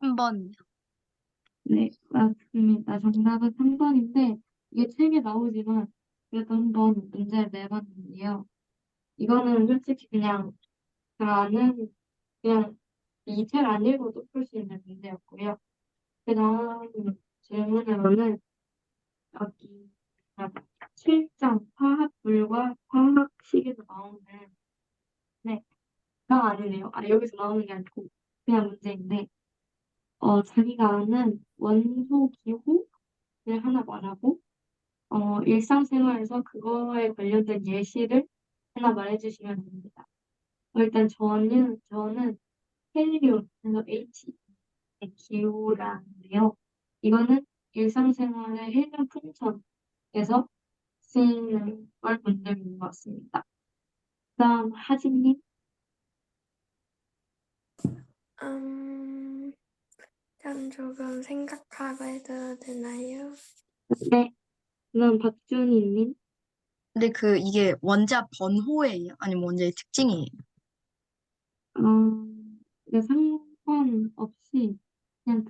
3번이요.
네, 맞습니다. 정답은 3번인데, 이게 책에 나오지만, 그래도 한번 문제를 내봤는데요. 이거는 솔직히 그냥 이 책 안 읽어도 풀 수 있는 문제였고요. 그 다음 질문으로는 여기 7장 화합물과 화학식에서 나오는, 네, 아니네요. 여기서 나오는 게 아니고, 그냥 문제인데, 자기가 아는 원소 기호를 하나 말하고, 일상생활에서 그거에 관련된 예시를 하나 말해주시면 됩니다. 일단 저는 헬륨, 그래서 H의 기호라는데요. 이거는 일상생활의 헬륨 풍선에서 쓰이는 걸 본 적이 있는 것 같습니다. 그다음 하진님.
전 조금 생각하고 해도 되나요?
네. 그다음 박준희님.
근데 이게 원자 번호예요? 아니면 원자의 특징이에요?
어, 네, 상관없이 그냥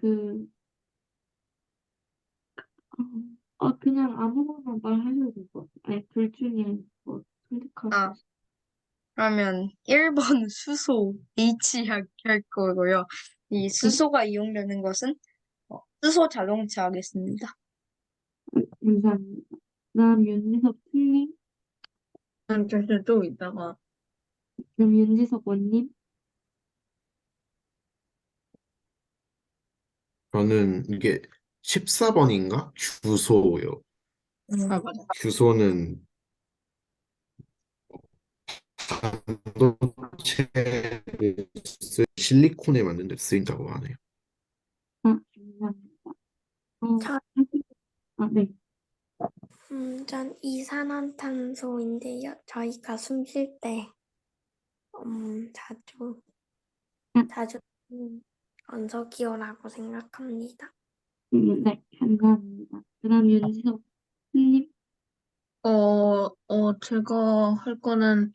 그냥 아무거나 말하셔도 될 것 같아요. 아니, 둘 중에 뭐 선택하세요.
아, 그러면 1번 수소 H 할 거고요. 이 수소가 이용되는 것은 수소 자동차 하겠습니다.
감사합니다. 그다음 윤지석 팀님.
사실 좀 이따가
그럼 윤지석 원님.
저는 이게 14번인가? 주소요.
아 맞아.
주소는 반도체를 실리콘에 만드는 데 쓰인다고 하네요.
감사합니다.
저,
네.
전 이산화탄소인데요. 저희가 숨 쉴 때, 자주,
음,
자주 쓰는 원소기호라고 생각합니다.
네, 감사합니다. 그다음 윤지석 팀님.
제가 할 거는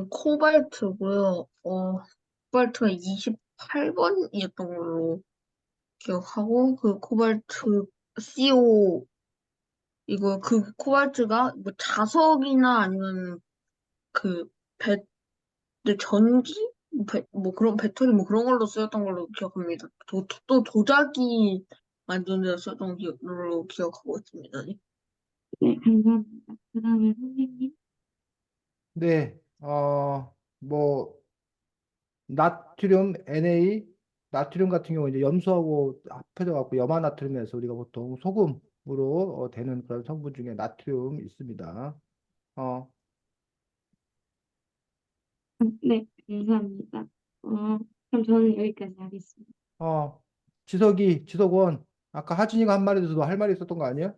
코발트고요. 코발트가 28번이었던 걸로 기억하고 그 코발트 CO 이거 그 코발트가 뭐 자석이나 아니면 그 배, 전기 뭐 그런 배터리 뭐 그런 걸로 쓰였던 걸로 기억합니다. 또 도자기 만드는 데 쓰였던 걸로 기억하고 있습니다.
네, 감사합니다. 그다음에 선생님.
네, 뭐, 나트륨, Na, 나트륨 같은 경우 이제 염소하고 합해져 갖고 염화나트륨에서 우리가 보통 소금으로 되는 그런 성분 중에 나트륨 있습니다. 어,
네, 감사합니다. 그럼 저는 여기까지 하겠습니다.
어, 지석원, 아까 하진이가 한 말에서도 할 말이 있었던 거 아니야?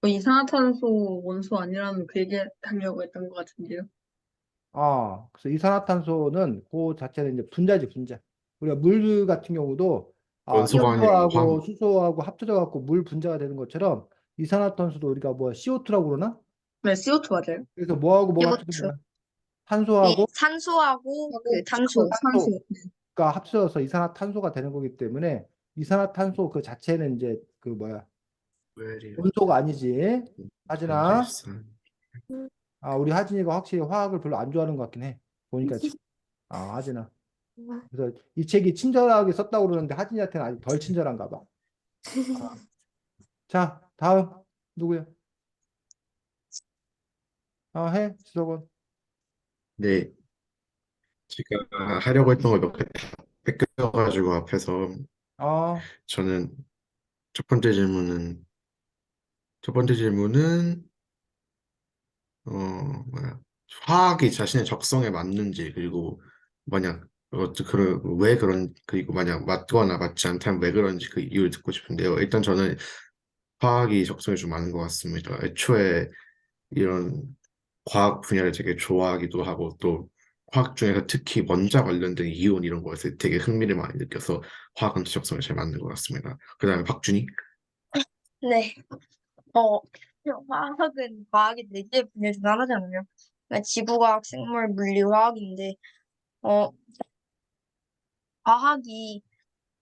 이산화탄소 원소 아니라는 그 얘기 하려고 했던 것 같은데요.
그래서 이산화탄소는 그 자체는 이제 분자지, 분자. 우리가 물 같은 경우도
원소가 아니라
염소하고
황.
수소하고 합쳐져 갖고 물 분자가 되는 것처럼 이산화탄소도 우리가 뭐 CO2라고 그러나?
네, CO2 맞아요.
그래서 뭐하고 뭐가 합쳐진
CO2.
거야? 탄소하고
산소하고 그
산소,
탄소.
산소.
산소가 합쳐져서 이산화탄소가 되는 거기 때문에 이산화탄소 그 자체는 이제 그 뭐야?
Very
원소가 아니지. 하진아,
interesting.
음,
우리 하진이가 확실히 화학을 별로 안 좋아하는 것 같긴 해. 보니까 지금. 하진아. 그래서 이 책이 친절하게 썼다고 그러는데 하진이한테는 아직 덜 친절한가 봐. 자, 다음 누구야? 해, 지석원.
네, 제가 하려고 했던 걸 몇 개 다 뺏겨가지고 앞에서
어,
저는 첫 번째 질문은 첫 번째 질문은 뭐야 화학이 자신의 적성에 맞는지 그리고 만약 그런 왜 그런 그리고 만약 맞거나 맞지 않다면 왜 그런지 그 이유를 듣고 싶은데요. 일단 저는 화학이 적성에 좀 맞는 것 같습니다. 애초에 이런 과학 분야를 되게 좋아하기도 하고 또 화학 중에서 특히 원자 관련된 이온 이런 거에서 되게 흥미를 많이 느껴서 화학은 적성에 잘 맞는 것 같습니다. 그다음에 박준희?
네. 어, 화학은 과학의 네 개의 분야 중 하나잖아요. 그러니까 지구과학, 생물, 물리, 화학인데, 어, 과학이,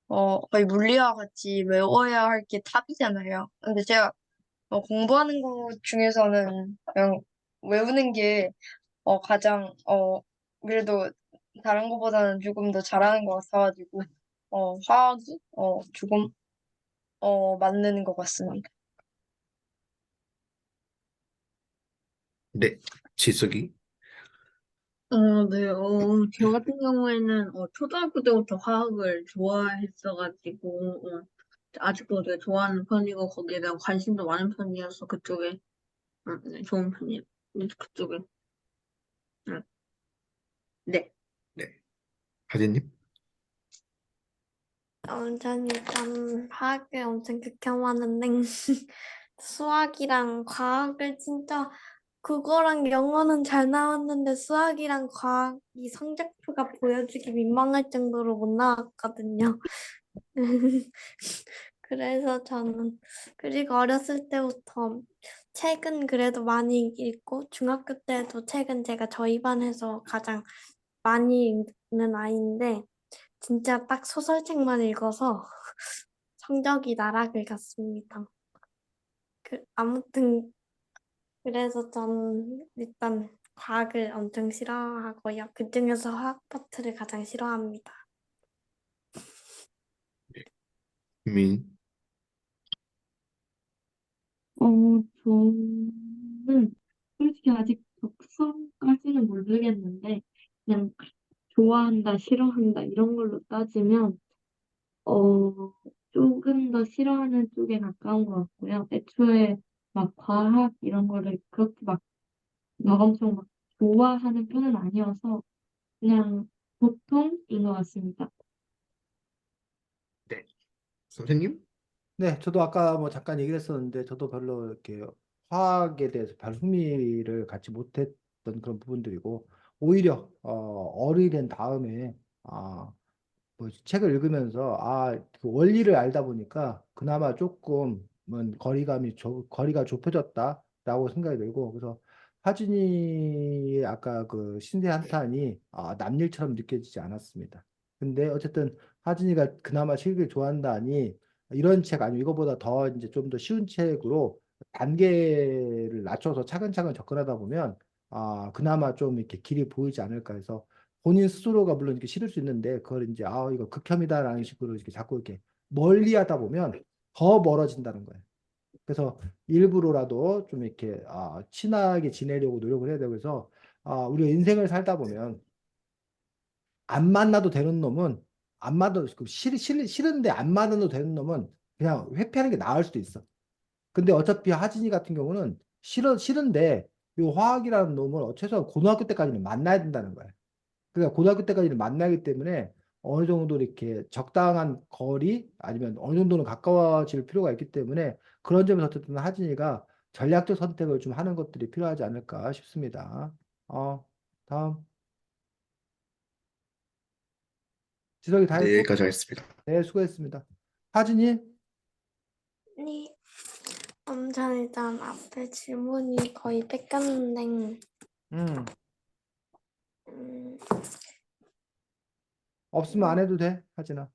거의 물리와 같이 외워야 할 게 답이잖아요. 근데 제가 공부하는 것 중에서는 그냥 외우는 게, 가장, 그래도 다른 것보다는 조금 더 잘하는 것 같아가지고, 화학이, 조금, 맞는 것 같습니다.
네, 지석이?
네, 저 같은 경우에는 초등학교 때부터 화학을 좋아했어가지고, 아직도 되게 좋아하는 편이고, 거기에 대한 관심도 많은 편이어서 그쪽에, 네, 좋은 편이에요. 그쪽에, 음, 네.
네, 하진님?
전 일단 화학을 엄청 극혐하는데 수학이랑 과학을 진짜 국어랑 영어는 잘 나왔는데 수학이랑 과학이 성적표가 보여주기 민망할 정도로 못 나왔거든요. 그래서 저는 그리고 어렸을 때부터 책은 그래도 많이 읽고 중학교 때도 책은 제가 저희 반에서 가장 많이 읽는 아이인데 진짜 딱 소설책만 읽어서 성적이 나락을 갔습니다. 아무튼 그래서 저는 일단 과학을 엄청 싫어하고요. 그중에서 화학 파트를 가장 싫어합니다.
민?
저는 솔직히 아직 적성까지는 모르겠는데, 그냥 좋아한다, 싫어한다, 이런 걸로 따지면, 어, 조금 더 싫어하는 쪽에 가까운 것 같고요. 애초에 막 과학 이런 거를 그렇게 막 엄청 막 좋아하는 편은 아니어서 그냥 보통인 것 같습니다.
네. 선생님?
네, 저도 아까 뭐 잠깐 얘기를 했었는데, 저도 별로 이렇게 화학에 대해서 별 흥미를 갖지 못했던 그런 부분들이고, 오히려, 어른이 된 다음에, 뭐 책을 읽으면서, 그 원리를 알다 보니까, 그나마 조금은 거리가 좁혀졌다라고 생각이 들고, 그래서 하진이 아까 그 신세 한탄이 남일처럼 느껴지지 않았습니다. 근데 어쨌든 하진이가 그나마 책을 좋아한다니, 이런 책 아니면 이거보다 더 이제 좀 더 쉬운 책으로 단계를 낮춰서 차근차근 접근하다 보면 그나마 좀 이렇게 길이 보이지 않을까 해서 본인 스스로가 물론 이렇게 싫을 수 있는데 그걸 이제 이거 극혐이다라는 식으로 이렇게 자꾸 이렇게 멀리 하다 보면 더 멀어진다는 거예요. 그래서 일부러라도 좀 이렇게 친하게 지내려고 노력을 해야 되고 그래서 우리가 인생을 살다 보면 안 만나도 되는 놈은 안 만나도 싫은데 안 만나도 되는 놈은 그냥 회피하는 게 나을 수도 있어. 근데 어차피 하진이 같은 경우는 싫은데 이 화학이라는 놈을 최소한 고등학교 때까지는 만나야 된다는 거야. 그러니까 고등학교 때까지는 만나기 때문에 어느 정도 이렇게 적당한 거리 아니면 어느 정도는 가까워질 필요가 있기 때문에 그런 점에서 어쨌든 하진이가 전략적 선택을 좀 하는 것들이 필요하지 않을까 싶습니다. 다음 지석이 다
네,
했어?
여기까지 하겠습니다.
네, 수고했습니다. 하진이?
네. 전 일단 앞에 질문이 거의 뺏겼는데
음,
음,
없으면 안 해도 돼, 하진아.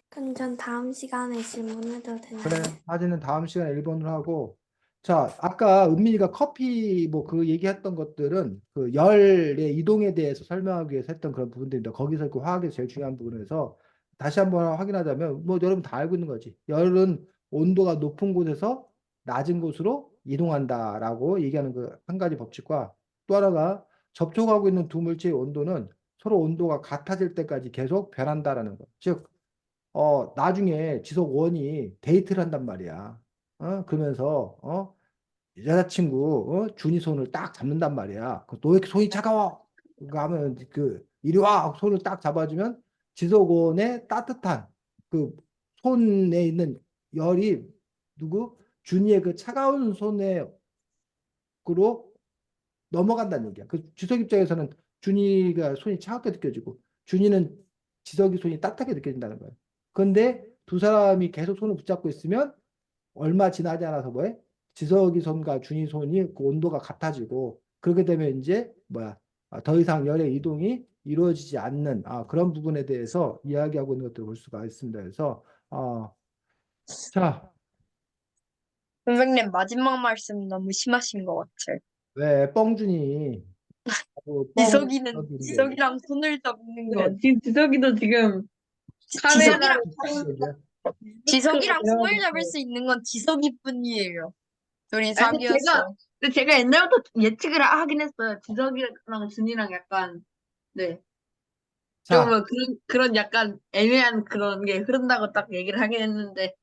그럼 전 다음 시간에 질문해도 되나요?
그래, 하진은 다음 시간에 1번으로 하고. 자, 아까 은민이가 커피 뭐 그 얘기했던 것들은 그 열의 이동에 대해서 설명하기 위해서 했던 그런 부분들인데 거기서 그 화학에서 제일 중요한 부분에서 다시 한번 확인하자면 뭐 여러분 다 알고 있는 거지. 열은 온도가 높은 곳에서 낮은 곳으로 이동한다라고 얘기하는 그 한 가지 법칙과 또 하나가 접촉하고 있는 두 물체의 온도는 서로 온도가 같아질 때까지 계속 변한다라는 거. 즉, 나중에 지석원이 데이트를 한단 말이야. 그러면서, 여자친구, 준이 손을 딱 잡는단 말이야. 너 왜 이렇게 손이 차가워? 그거 하면, 이리 와! 하고 손을 딱 잡아주면 지석원의 따뜻한 그 손에 있는 열이 준이의 그 차가운 손에, 으로 넘어간다는 얘기야. 그 지석 입장에서는 준이가 손이 차갑게 느껴지고 준이는 지석이 손이 따뜻하게 느껴진다는 거야. 그런데 두 사람이 계속 손을 붙잡고 있으면 얼마 지나지 않아서 뭐해? 지석이 손과 준이 손이 그 온도가 같아지고 그렇게 되면 이제 더 이상 열의 이동이 이루어지지 않는 그런 부분에 대해서 이야기하고 있는 것들을 볼 수가 있습니다. 그래서 자,
선생님 마지막 말씀 너무 심하신 것 같아요.
왜 뻥준이 뻥준인데
지석이랑 손을 잡는 건
지금 지석이도 지금
지석이랑
얘기야?
지석이랑
이러고
손을 잡을 수 있는 건 지석이뿐이에요. 둘이
아니,
사귀었어.
근데 제가 옛날부터 예측을 하긴 했어요. 지석이랑 준이랑 약간, 네. 좀
자,
그런 약간 애매한 그런 게 흐른다고 딱 얘기를 하긴 했는데,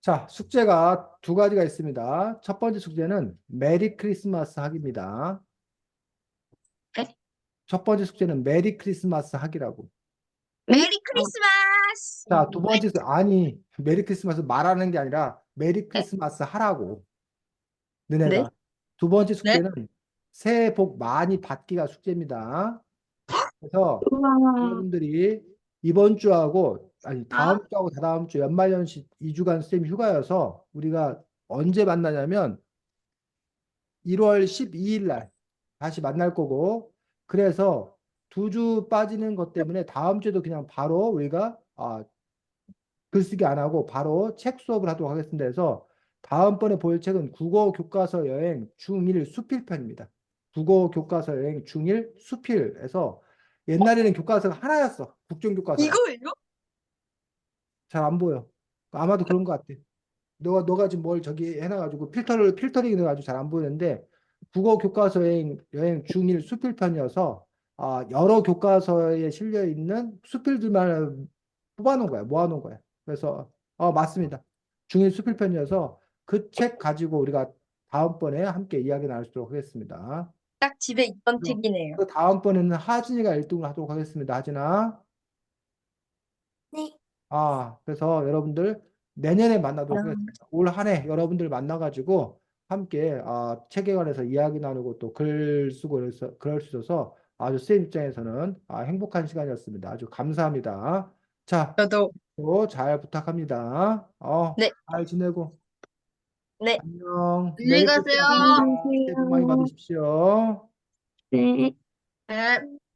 자, 숙제가 두 가지가 있습니다. 첫 번째 숙제는 메리 크리스마스 하기입니다.
에?
첫 번째 숙제는 메리 크리스마스 하기라고.
메리 크리스마스!
자, 두 번째 아니, 메리 크리스마스 말하는 게 아니라 메리 크리스마스 하라고.
네?
너네가. 두 번째
네?
숙제는 새해 복 많이 받기가 숙제입니다. 그래서
우와.
여러분들이 이번 주하고 아니 다음
아?
주하고 다다음 주 연말연시 2주간 쌤 휴가여서 우리가 언제 만나냐면 1월 12일 날 다시 만날 거고 그래서 2주 빠지는 것 때문에 다음 주에도 그냥 바로 우리가 글쓰기 안 하고 바로 책 수업을 하도록 하겠습니다. 그래서 다음번에 볼 책은 국어 교과서 여행 중1 수필편입니다. 국어 교과서 여행 중1 수필에서 옛날에는 교과서가 하나였어. 국정교과서가.
이거예요?
잘 안 보여. 아마도 그런 것 같아. 너가 지금 뭘 저기 해놔가지고 필터링 해가지고 잘 안 보이는데 국어 교과서 여행 중1 수필편이어서 여러 교과서에 실려 있는 수필들만 뽑아놓은 거야, 모아놓은 거야. 그래서 맞습니다. 중1 수필편이어서 그 책 가지고 우리가 다음번에 함께 이야기 나누도록 하겠습니다.
딱 집에 있던
그리고
책이네요.
그 다음번에는 하진이가 1등을 하도록 하겠습니다. 하진아.
네.
그래서 여러분들 내년에 만나도록 하겠습니다. 올 한 해 여러분들 만나가지고 함께 책에 관해서 이야기 나누고 또 글 쓰고 그럴 수 있어서 아주 쌤 입장에서는 행복한 시간이었습니다. 아주 감사합니다. 자,
저도.
또 잘 부탁합니다.
네.
잘 지내고
네.
안녕.
안녕히
메리
가세요.
크리스마스입니다. 새해 복 많이 받으십시오.
네.
네.